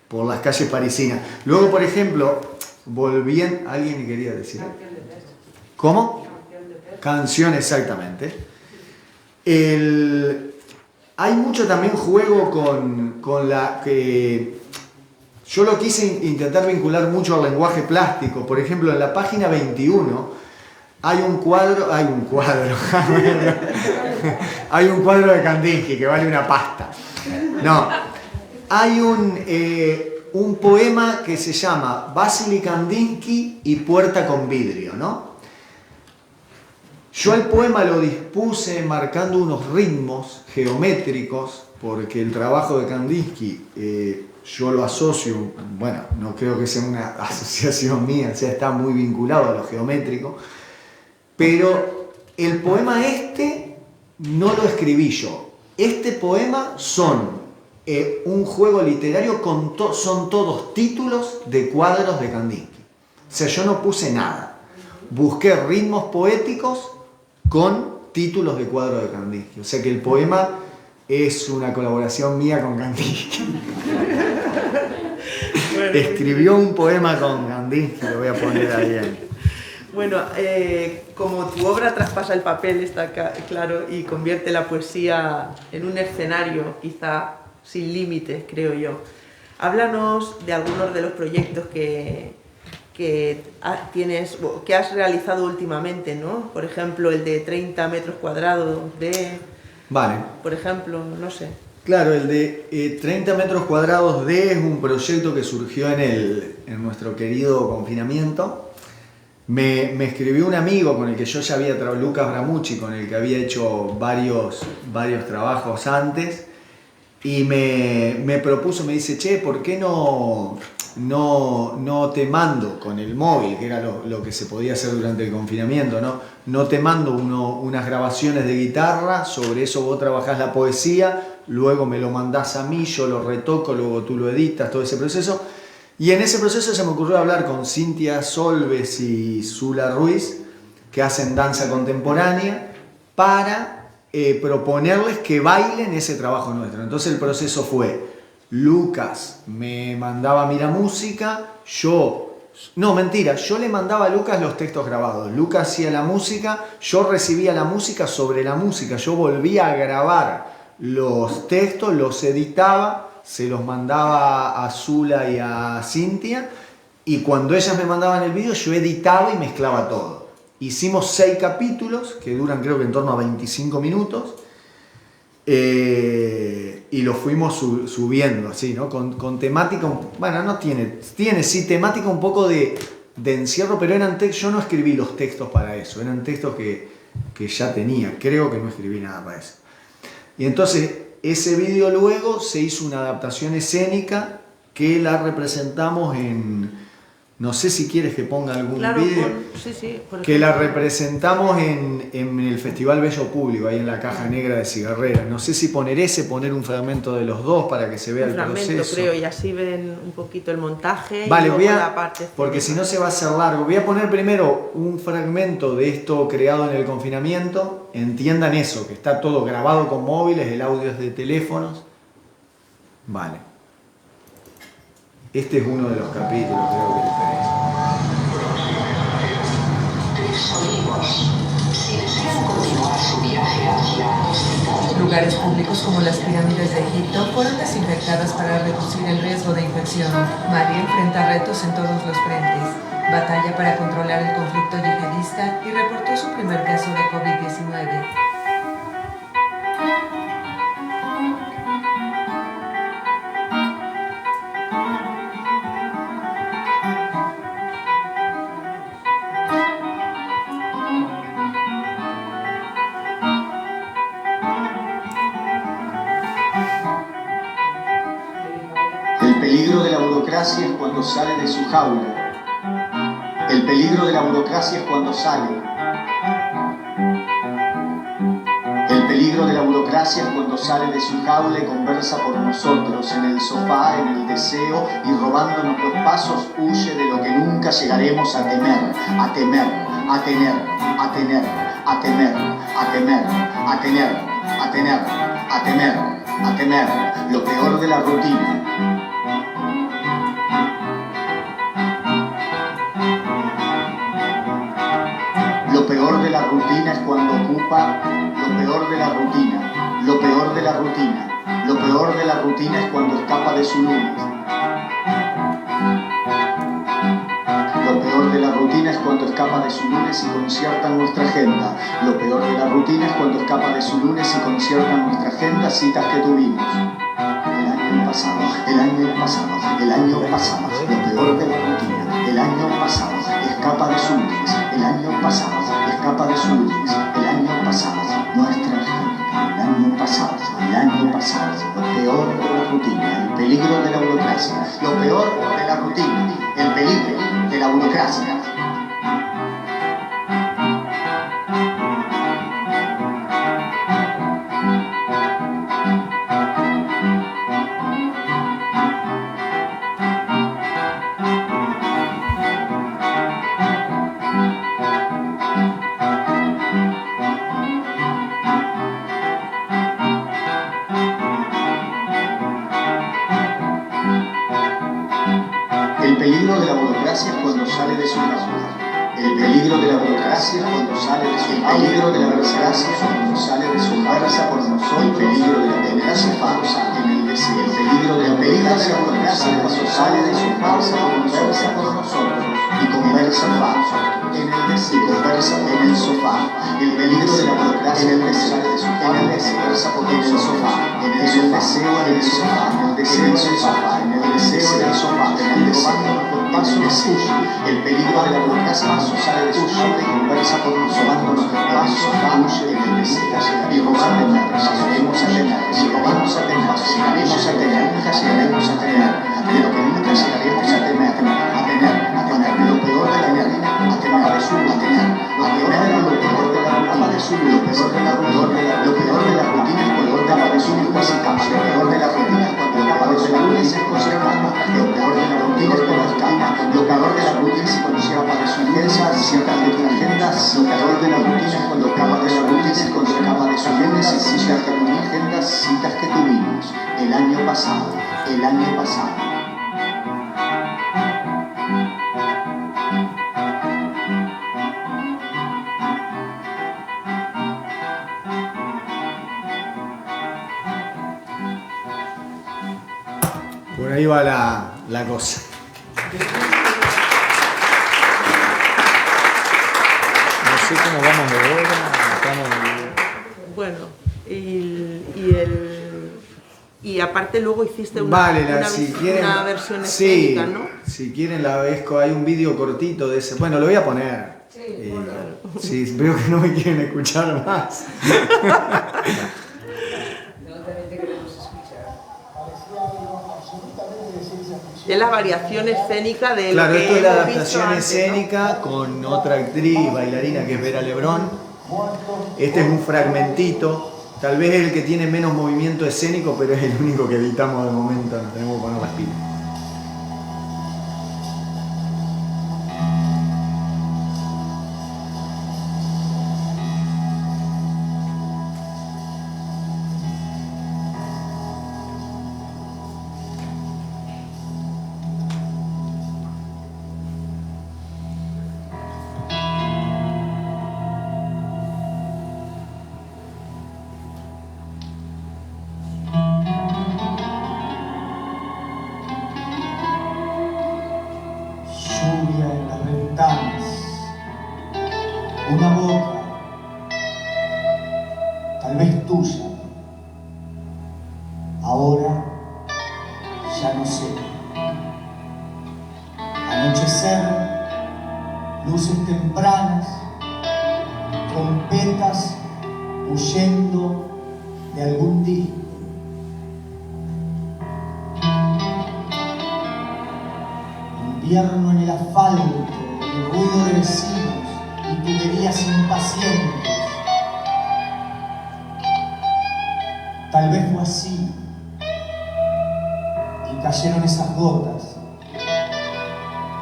por las calles parisinas. Luego, por ejemplo, volviendo... ¿Alguien quería decir? ¿Cómo? Canción, exactamente. Hay mucho también juego con la que... Yo lo quise intentar vincular mucho al lenguaje plástico. Por ejemplo, en la página 21 hay un cuadro hay un cuadro de Kandinsky que vale una pasta. No, hay un poema que se llama Vasily Kandinsky y Puerta con vidrio, ¿no? Yo el poema lo dispuse marcando unos ritmos geométricos, porque el trabajo de Kandinsky yo lo asocio, bueno, no creo que sea una asociación mía, o sea, está muy vinculado a lo geométrico, pero el poema no lo escribí yo. Este poema son un juego literario, son todos títulos de cuadros de Kandinsky. O sea, yo no puse nada. Busqué ritmos poéticos con títulos de cuadros de Kandinsky. O sea que el poema es una colaboración mía con Kandinsky. Escribió un poema con Kandinsky, lo voy a poner ahí. Bueno, como tu obra traspasa el papel, está claro, y convierte la poesía en un escenario quizá sin límites, creo yo. Háblanos de algunos de los proyectos que has realizado últimamente, ¿no? Por ejemplo, el de 30 metros cuadrados Vale. Por ejemplo, no sé. Claro, el de 30 metros cuadrados es un proyecto que surgió en nuestro querido confinamiento. Me escribió un amigo con el que yo ya había trabajado, Lucas Bramucci, con el que había hecho varios trabajos antes, y me propuso, me dice, che, ¿por qué no te mando con el móvil, que era lo que se podía hacer durante el confinamiento, no te mando unas grabaciones de guitarra, sobre eso vos trabajás la poesía, luego me lo mandás a mí, yo lo retoco, luego tú lo editas, todo ese proceso. Y en ese proceso se me ocurrió hablar con Cintia Solves y Zula Ruiz, que hacen danza contemporánea, para proponerles que bailen ese trabajo nuestro. Entonces el proceso fue, Lucas me mandaba a mí la música, yo le mandaba a Lucas los textos grabados, Lucas hacía la música, yo recibía la música, sobre la música yo volvía a grabar los textos, los editaba, se los mandaba a Zula y a Cintia, y cuando ellas me mandaban el vídeo yo editaba y mezclaba todo. Hicimos 6 capítulos que duran creo que en torno a 25 minutos, y lo fuimos subiendo así, ¿no? Con temática, bueno, no tiene sí temática un poco de encierro, pero yo no escribí los textos para eso, eran textos que ya tenía, creo que no escribí nada para eso. Y entonces ese vídeo luego se hizo una adaptación escénica que la representamos no sé si quieres que ponga algún vídeo, sí, que la representamos en el Festival Bello Público, ahí en la Caja Negra de Cigarrera. No sé si poner un fragmento de los dos para que se vea el proceso. Creo, y así ven un poquito el montaje. Vale, y la parte porque si no se va a hacer largo. Voy a poner primero un fragmento de esto creado en el confinamiento. Entiendan eso, que está todo grabado con móviles, el audio es de teléfonos. Vale. Este es uno de los capítulos, creo que el 3. Lugares públicos como las pirámides de Egipto fueron desinfectadas para reducir el riesgo de infección. Mali enfrenta retos en todos los frentes. Batalla para controlar el conflicto yihadista y reportó su primer caso de COVID-19. El peligro de la burocracia burocracia es cuando sale de su jaula. El peligro de la burocracia es cuando sale. El peligro de la burocracia es cuando sale de su jaula y conversa por nosotros, en el sofá, en el deseo, y robándonos los pasos huye de lo que nunca llegaremos a temer, a temer, a tener, a tener, a temer, a temer, a tener, a tener, a temer, a temer, lo peor de la rutina. Lo peor de la rutina es cuando ocupa, lo peor de la rutina, lo peor de la rutina, lo peor de la rutina es cuando escapa de su lunes. Lo peor de la rutina es cuando escapa de su lunes y concierta nuestra agenda. Lo peor de la rutina es cuando escapa de su lunes y concierta nuestra agenda, citas que tuvimos. El año pasado, el año pasado, el año pasado, lo peor de la rutina, el año pasado, escapa de su lunes, el año pasado, escapa de su lunes, el año pasado, nuestra agenda, el año pasado, lo peor de la rutina, el peligro de la burocracia, lo peor de la rutina, el peligro de la burocracia. El peligro de la burocracia es cuando sale de su jaula. El peligro de la burocracia es cuando sale de su jaula. El peligro de la burocracia es cuando sale de su jaula por nosotros. El peligro de la burocracia es cuando sale en el deseo. El peligro de la burocracia es cuando sale de su jaula y conversa por nosotros. Y conversa en el deseo. Y conversa en el sofá. El peligro de la burocracia en el deseo. Sale de su jaula y conversa por el sofá. En el deseo, en el sofá. En el deseo, en el sofá. En el deseo, en el sofá. En el deseo. Paso suyo, el peligro de la burocracia sale de su jaula y conversa por nosotros, paso huye en el deseo, y robando llegaremos a tener, si robamos a tener, llegaremos a tener, nunca llegaremos a tener, de lo que nunca llegaremos a tener, lo peor de la vida, a tener de su, a tener, lo peor de la rutina de su, lo peor de la rutina es cuando acaba de su, lo peor de la rutina es cuando acaba de su lunes es conservando, lo peor de la rutina es cuando escapa, lo peor de la rutina es cuando se acaba de su iglesia, ciertas de tu agenda, lo peor de la rutina es cuando acaba de la rutina es cuando se acaba de su iglesia y ciertas de tu agenda, citas que tuvimos el año pasado, el año pasado. Por ahí va la cosa. No sé cómo vamos de hora. Bueno, y aparte luego hiciste una versión escénica, ¿no? Si quieren la vezco, hay un vídeo cortito de ese. Bueno, lo voy a poner. Sí, veo que no me quieren escuchar más. Es la variación escénica de claro, lo que esto es la hemos visto adaptación antes, escénica, ¿no? con otra actriz bailarina que es Vera Lebrón. Este es un fragmentito, tal vez el que tiene menos movimiento escénico, pero es el único que editamos de momento, nos tenemos que poner las pilas. Lluvia en las ventanas, una boca, tal vez tuya. Ahora ya no sé. Anochecer, luces tempranas, trompetas huyendo de algún disco. invierno en el asfalto, el ruido de vecinos y tuberías impacientes. Tal vez fue así, y cayeron esas gotas,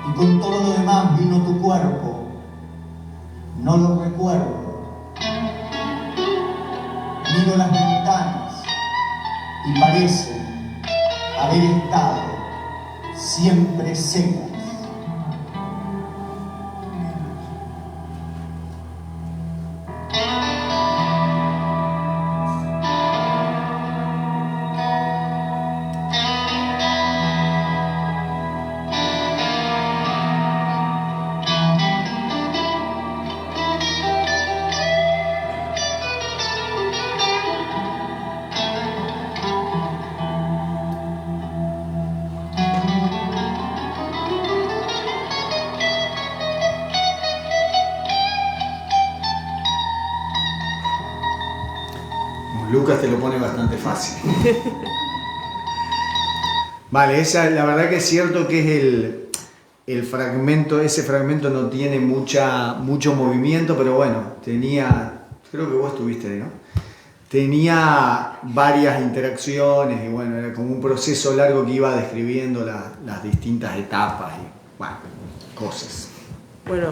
y con todo lo demás vino tu cuerpo. No lo recuerdo. Miro las ventanas y parecen haber estado siempre secas. Lucas te lo pone bastante fácil. Vale, la verdad que es cierto que es el fragmento, ese fragmento no tiene mucho movimiento, pero bueno, creo que vos estuviste ahí, ¿no? Tenía varias interacciones y bueno, era como un proceso largo que iba describiendo las distintas etapas y bueno, cosas. Bueno,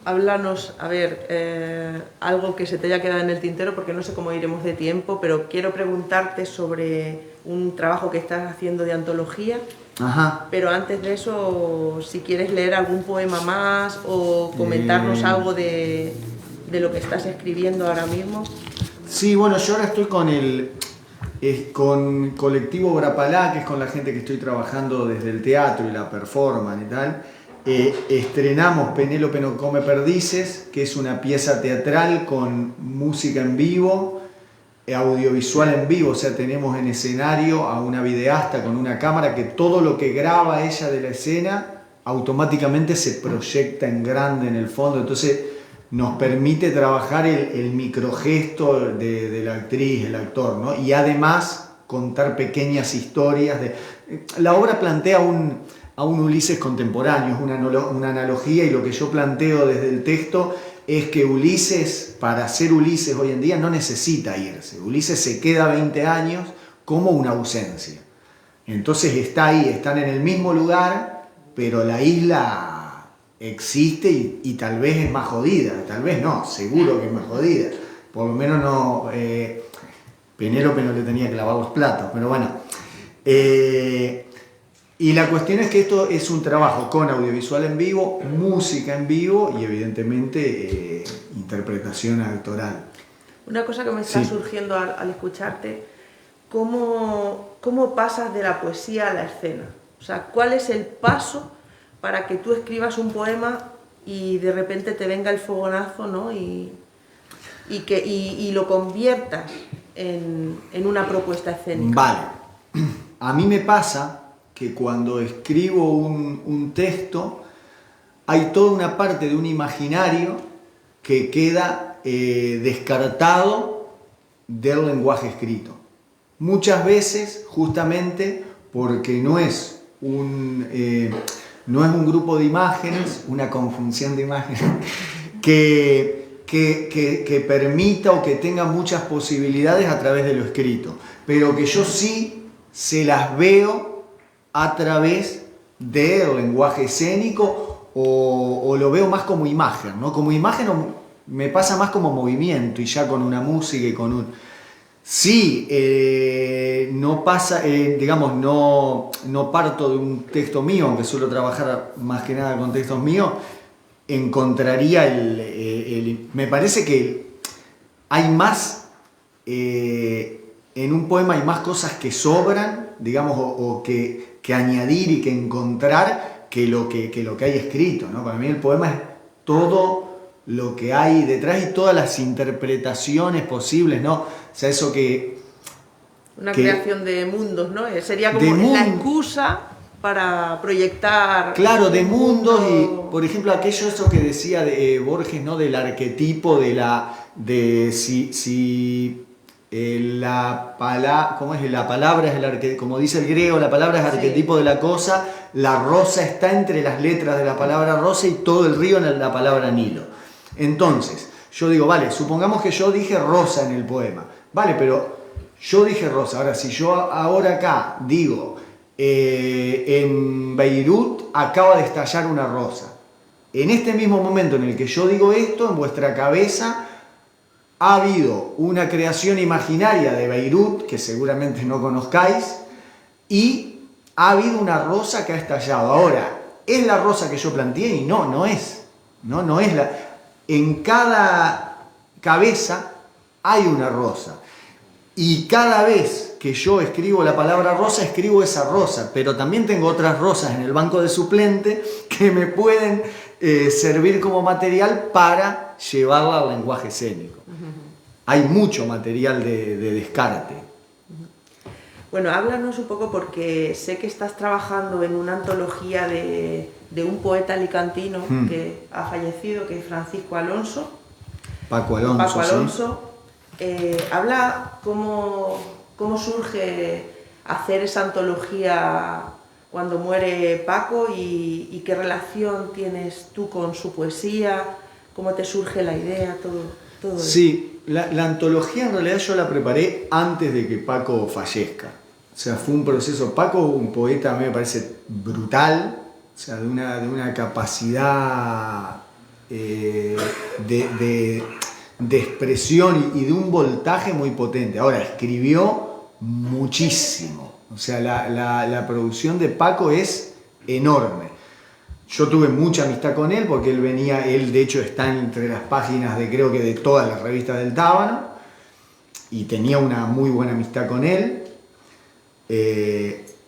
háblanos, a ver, algo que se te haya quedado en el tintero, porque no sé cómo iremos de tiempo, pero quiero preguntarte sobre un trabajo que estás haciendo de antología. Ajá. Pero antes de eso, si quieres leer algún poema más o comentarnos algo de lo que estás escribiendo ahora mismo. Sí, bueno, yo ahora estoy con Colectivo Brapalá, que es con la gente que estoy trabajando desde el teatro y la performance y tal. Estrenamos Penélope no come perdices, que es una pieza teatral con música en vivo, audiovisual en vivo, o sea, tenemos en escenario a una videasta con una cámara que todo lo que graba ella de la escena automáticamente se proyecta en grande en el fondo, entonces nos permite trabajar el microgesto de la actriz, el actor, ¿no? Y además contar pequeñas historias. La obra plantea a un Ulises contemporáneo, es una analogía, y lo que yo planteo desde el texto es que Ulises, para ser Ulises hoy en día, no necesita irse. Ulises se queda 20 años como una ausencia. Entonces está ahí, están en el mismo lugar, pero la isla existe y tal vez es más jodida, tal vez no, seguro que es más jodida. Por lo menos no, Penélope no le tenía que lavar los platos, pero bueno. Y la cuestión es que esto es un trabajo con audiovisual en vivo, música en vivo y evidentemente interpretación actoral. Una cosa que me está surgiendo al escucharte, ¿cómo pasas de la poesía a la escena? O sea, ¿cuál es el paso para que tú escribas un poema y de repente te venga el fogonazo, ¿no? y lo conviertas en una propuesta escénica? Vale, a mí me pasa que cuando escribo un texto hay toda una parte de un imaginario que queda descartado del lenguaje escrito. Muchas veces justamente porque no es un grupo de imágenes, una conjunción de imágenes que permita o que tenga muchas posibilidades a través de lo escrito, pero que yo sí se las veo a través del lenguaje escénico o lo veo más como imagen, ¿no? Como imagen me pasa más como movimiento y ya con una música y con un... Sí, no pasa, digamos, no parto de un texto mío, aunque suelo trabajar más que nada con textos míos, encontraría me parece que hay más, en un poema hay más cosas que sobran, digamos, o que añadir y que encontrar que lo que hay escrito, ¿no? Para mí el poema es todo lo que hay detrás y todas las interpretaciones posibles, ¿no? O sea, eso que... Una creación de mundos, ¿no? Sería como la excusa para proyectar... Claro, de mundos y, por ejemplo, aquello eso que decía de Borges, ¿no? Del arquetipo, si ¿cómo es? La palabra es como dice el griego, la palabra es arquetipo de la cosa, la rosa está entre las letras de la palabra rosa y todo el río en la palabra Nilo. Entonces, yo digo, vale, supongamos que yo dije rosa en el poema, vale, pero yo dije rosa, ahora si yo ahora acá digo, en Beirut acaba de estallar una rosa, en este mismo momento en el que yo digo esto, en vuestra cabeza ha habido una creación imaginaria de Beirut, que seguramente no conozcáis, y ha habido una rosa que ha estallado. Ahora, ¿es la rosa que yo planteé? Y no es. No es la... En cada cabeza hay una rosa. Y cada vez que yo escribo la palabra rosa, escribo esa rosa. Pero también tengo otras rosas en el banco de suplente que me pueden servir como material para llevarla al lenguaje escénico. Hay mucho material de descarte. Bueno, háblanos un poco porque sé que estás trabajando en una antología de un poeta alicantino que ha fallecido, que es Francisco Alonso. Paco Alonso. Sí. Habla cómo surge hacer esa antología cuando muere Paco y qué relación tienes tú con su poesía, cómo te surge la idea, todo Sí, la antología en realidad yo la preparé antes de que Paco fallezca. O sea, fue un proceso. Paco, un poeta, a mí me parece brutal, o sea, de una capacidad de expresión y de un voltaje muy potente. Ahora, escribió muchísimo. O sea, la producción de Paco es enorme. Yo tuve mucha amistad con él porque él de hecho está entre las páginas creo que de todas las revistas del Tábano, y tenía una muy buena amistad con él.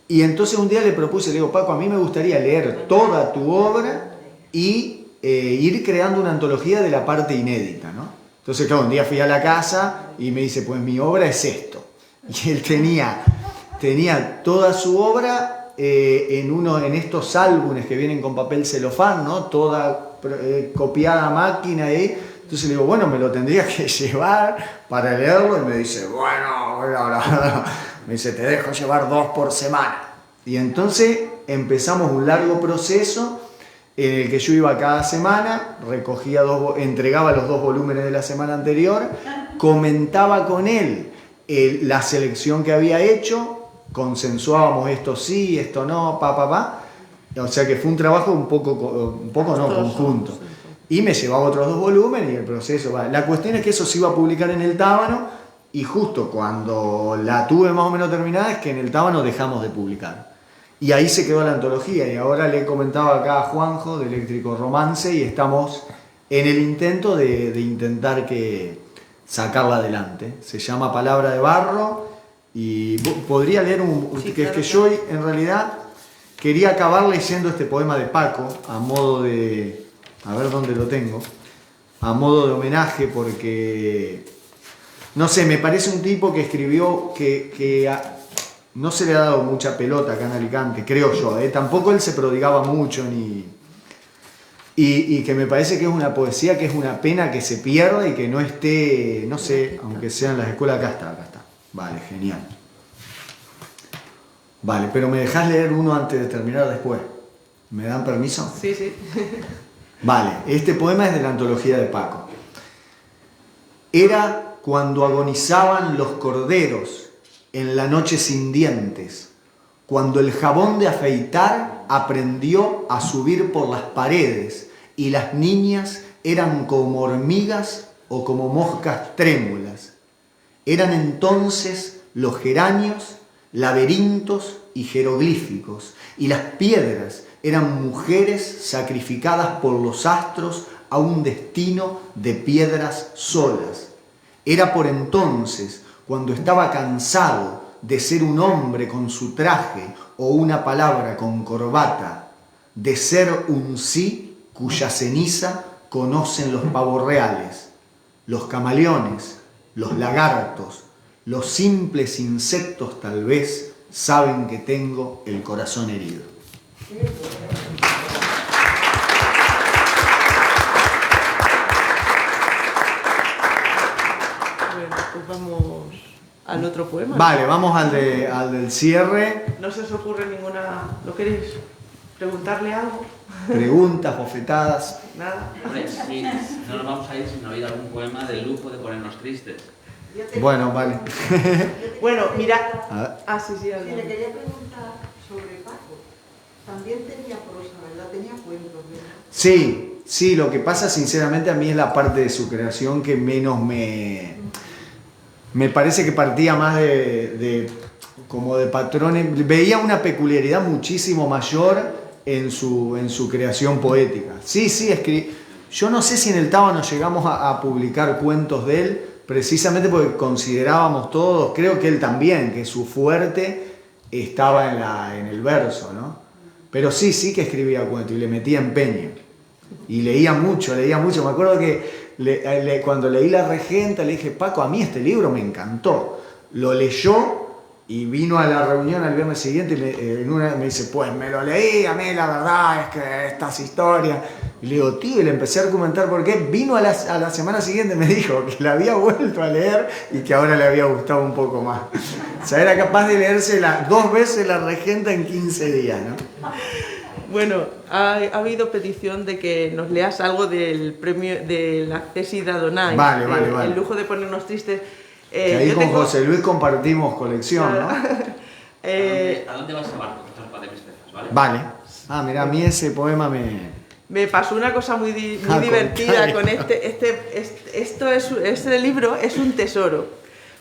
Y entonces un día le propuse, le digo, Paco, a mí me gustaría leer toda tu obra y ir creando una antología de la parte inédita, ¿no? Entonces, claro, un día fui a la casa y me dice, pues mi obra es esto. Y él tenía toda su obra en estos álbumes que vienen con papel celofán, ¿no? Toda copiada a máquina ahí. Entonces le digo, bueno, me lo tendría que llevar para leerlo, y me dice, bueno, me dice, te dejo llevar 2 por semana. Y entonces empezamos un largo proceso en el que yo iba cada semana, entregaba los 2 volúmenes de la semana anterior, comentaba con él la selección que había hecho, consensuábamos esto sí, esto no, o sea que fue un trabajo un poco no, conjunto. Y me llevaba otros 2 volúmenes y el proceso va. La cuestión es que eso se iba a publicar en el Tábano, y justo cuando la tuve más o menos terminada es que en el Tábano dejamos de publicar. Y ahí se quedó la antología, y ahora le he comentado acá a Juanjo de Eléctrico Romance y estamos en el intento de intentar sacarla adelante. Se llama Palabra de Barro. Y podría leer sí, que claro, es que yo en realidad quería acabar leyendo este poema de Paco a modo de, a ver dónde lo tengo, a modo de homenaje, porque no sé, me parece un tipo que escribió que no se le ha dado mucha pelota acá en Alicante, creo yo, tampoco él se prodigaba mucho y que me parece que es una poesía que es una pena que se pierda y que no esté, no sé, aunque sea en las escuelas. Acá está. Vale, genial. Vale, pero ¿me dejás leer uno antes de terminar después? ¿Me dan permiso? Sí, sí. Vale, este poema es de la antología de Paco. Era cuando agonizaban los corderos en la noche sin dientes, cuando el jabón de afeitar aprendió a subir por las paredes y las niñas eran como hormigas o como moscas trémulas. Eran entonces los geranios, laberintos y jeroglíficos, y las piedras eran mujeres sacrificadas por los astros a un destino de piedras solas. Era por entonces cuando estaba cansado de ser un hombre con su traje o una palabra con corbata, de ser un sí cuya ceniza conocen los pavos reales, los camaleones, los lagartos, los simples insectos tal vez saben que tengo el corazón herido. Bueno, pues al otro poema. Vale, vamos al del cierre. ¿No se os ocurre ninguna... ¿No queréis preguntarle algo? Preguntas, bofetadas. Nada. Hombre, sí, no nos vamos a ir sin oír algún poema del lujo de ponernos tristes. Bueno, vale. Bueno, mira... A ver. Ah, sí, Sí, le adelante. quería preguntar sobre Paco. También tenía prosa, ¿verdad? Tenía cuentos, ¿verdad? Sí, sí, lo que pasa sinceramente a mí es la parte de su creación que menos me parece que partía más como de patrones, veía una peculiaridad muchísimo mayor en su creación poética. Sí, yo no sé si en el Tábano llegamos a publicar cuentos de él, precisamente porque considerábamos todos, creo que él también, que su fuerte estaba en el verso, ¿no? Pero sí que escribía cuentos y le metía empeño. Y leía mucho. Me acuerdo que cuando leí La Regenta le dije, Paco, a mí este libro me encantó. Lo leyó y vino a la reunión al viernes siguiente y me dice, pues me lo leí, a mí la verdad es que estas historias... Y le digo, tío, y le empecé a argumentar por qué. Vino a la semana siguiente y me dijo que la había vuelto a leer y que ahora le había gustado un poco más. O sea, era capaz de leerse 2 veces La Regenta en 15 días, ¿no? Bueno, ha habido petición de que nos leas algo del premio de la tesis de Adonai. Vale. El lujo de ponernos tristes. Que ahí yo con tengo- José Luis compartimos colección, ¿no? ¿A dónde vas a barco? Zarpa de mis cejas, ¿vale? Vale. Ah, mira, a mí ese poema Me pasó una cosa muy Al divertida contrario. con este libro es un tesoro,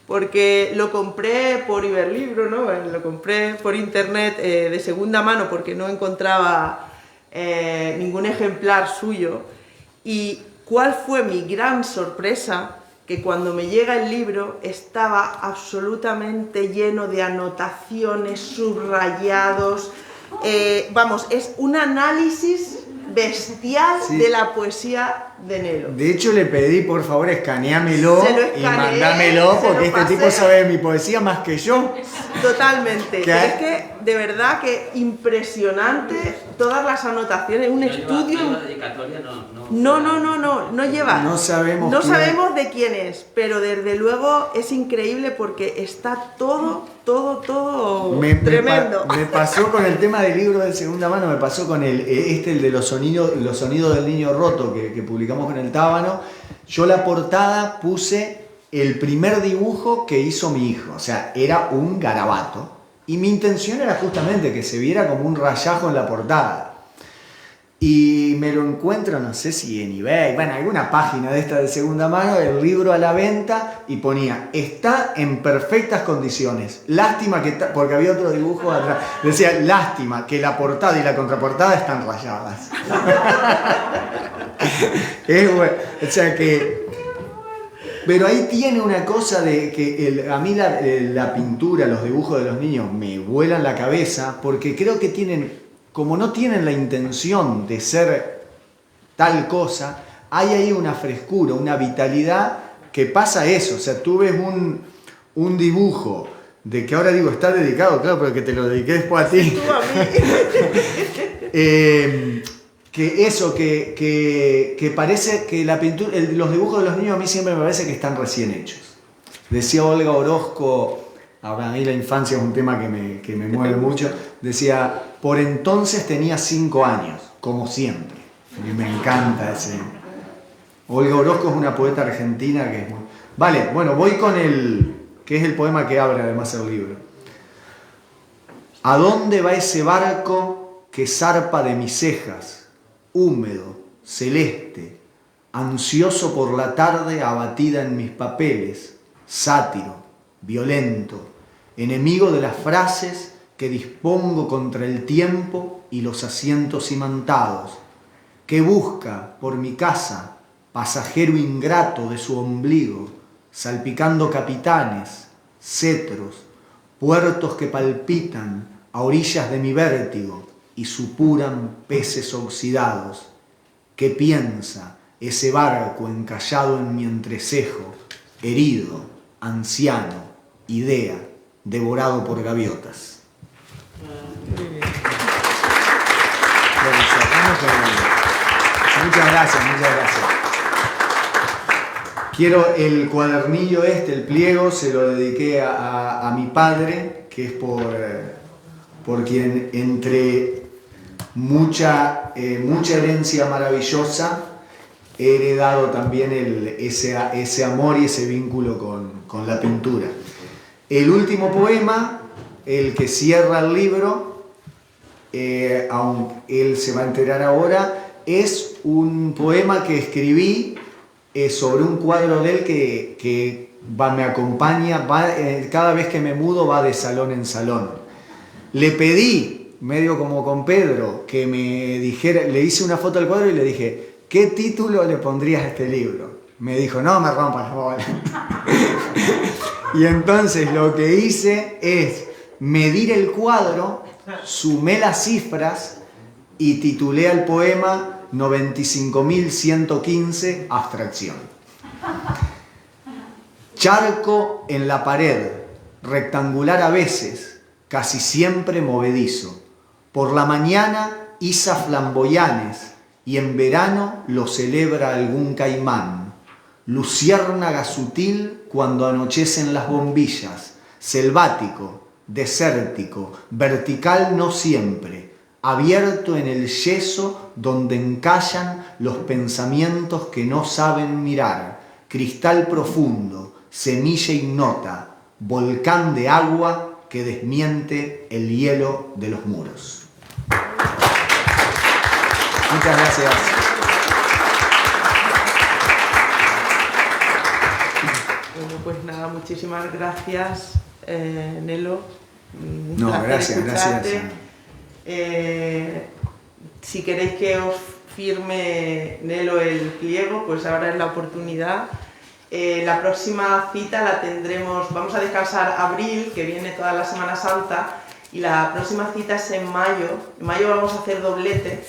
porque lo compré por Iberlibro, ¿no? Lo compré por internet de segunda mano porque no encontraba ningún ejemplar suyo. Y ¿cuál fue mi gran sorpresa? Que cuando me llega el libro estaba absolutamente lleno de anotaciones, subrayados, vamos, es un análisis bestial Sí. de la poesía de Nelo. De hecho, le pedí, por favor, escaneámelo Se lo y escaneé, mandámelo, se porque lo este pasé. tipo sabe de mi poesía más que yo. Totalmente. ¿Qué? Es que, de verdad, que impresionante todas las anotaciones, un estudio... No lleva dedicatoria, no. No lleva. No sabemos No quién. sabemos de quién es, pero desde luego es increíble porque está todo tremendo. Me pasó con el tema del libro de segunda mano, me pasó con el de los sonidos del niño roto que publicamos en el Tábano. Yo la portada puse el primer dibujo que hizo mi hijo, o sea, era un garabato. Y mi intención era justamente que se viera como un rayajo en la portada. Y me lo encuentro, no sé si en eBay, bueno, alguna página de esta de segunda mano, el libro a la venta, y ponía, está en perfectas condiciones. Lástima que está, porque había otro dibujo atrás, decía, lástima que la portada y la contraportada están rayadas. Es bueno, o sea que... Pero ahí tiene una cosa de que a mí la pintura, los dibujos de los niños me vuelan la cabeza, porque creo que tienen... Como no tienen la intención de ser tal cosa, hay ahí una frescura, una vitalidad que pasa eso. O sea, tú ves un dibujo de que ahora digo, está dedicado, claro, pero que te lo dediqué después a ti. Tú a mí. Que parece que la pintura, los dibujos de los niños a mí siempre me parece que están recién hechos. Decía Olga Orozco, ahora a mí la infancia es un tema que me mueve mucho, decía, por entonces tenía 5 años, como siempre. Y me encanta ese. Olga Orozco es una poeta argentina que es muy... Vale, bueno, voy con que es el poema que abre además el libro. ¿A dónde va ese barco que zarpa de mis cejas, húmedo, celeste, ansioso por la tarde abatida en mis papeles, sátiro, violento, enemigo de las frases que dispongo contra el tiempo y los asientos imantados, que busca por mi casa, pasajero ingrato de su ombligo, salpicando capitanes, cetros, puertos que palpitan a orillas de mi vértigo y supuran peces oxidados. ¿Qué piensa ese barco encallado en mi entrecejo, herido, anciano, idea, devorado por gaviotas? Muchas gracias. Quiero el cuadernillo el pliego, se lo dediqué a mi padre, que es por quien entre mucha herencia maravillosa he heredado también ese amor y ese vínculo con la pintura. El último poema, el que cierra el libro, aunque él se va a enterar ahora, es un poema que escribí sobre un cuadro de él que me acompaña, cada vez que me mudo va de salón en salón. Le pedí, medio como con Pedro, que me dijera, le hice una foto al cuadro y le dije, ¿qué título le pondrías a este libro? Me dijo, no me rompas la bola. Y entonces lo que hice es medir el cuadro, sumé las cifras y titulé al poema 95.115 Abstracción. Charco en la pared, rectangular a veces, casi siempre movedizo. Por la mañana iza flamboyanes y en verano lo celebra algún caimán. Luciérnaga sutil cuando anochecen las bombillas, selvático, desértico, vertical no siempre, abierto en el yeso donde encallan los pensamientos que no saben mirar, cristal profundo, semilla ignota, volcán de agua que desmiente el hielo de los muros. Muchas gracias. Bueno, pues nada, muchísimas gracias, Nelo. No, gracias. Si queréis que os firme Nelo el pliego, pues ahora es la oportunidad. La próxima cita la tendremos, vamos a descansar abril, que viene toda la Semana Santa, y la próxima cita es en mayo. En mayo vamos a hacer doblete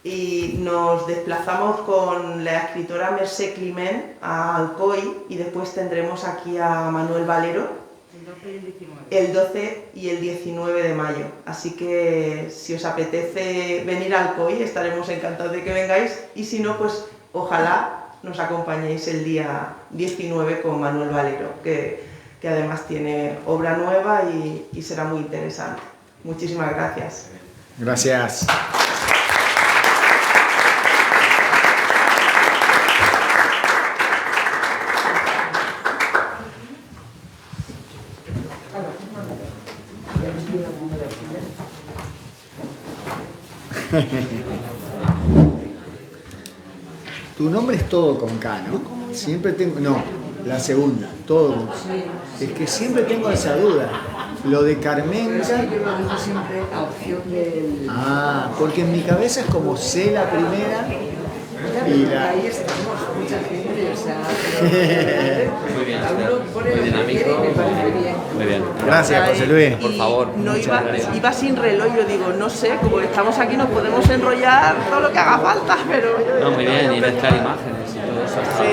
y nos desplazamos con la escritora Mercè Climent a Alcoy y después tendremos aquí a Manuel Valero el 12 y el 19 de mayo. Así que si os apetece venir a Alcoy estaremos encantados de que vengáis y si no, pues ojalá nos acompañéis el día 19 con Manuel Valero, que además tiene obra nueva y será muy interesante. Muchísimas gracias. Gracias. Tu nombre es todo con K, ¿no? Siempre tengo... No, la segunda, todo con K. Es que siempre tengo esa duda. Lo de Carmenca... Yo lo digo siempre a opción del... Ah, porque en mi cabeza es como C la primera y la... Ahí estamos, mucha gente, o sea... Muy bien, uno pone muy lo que dinámico. quiere y me parece bien. Muy bien. Gracias, José Luis. Por favor. No muchas gracias. iba sin reloj, yo digo, no sé, como estamos aquí nos podemos enrollar todo lo que haga falta, pero... No, muy bien, y mezclar imágenes y todo eso. Sí.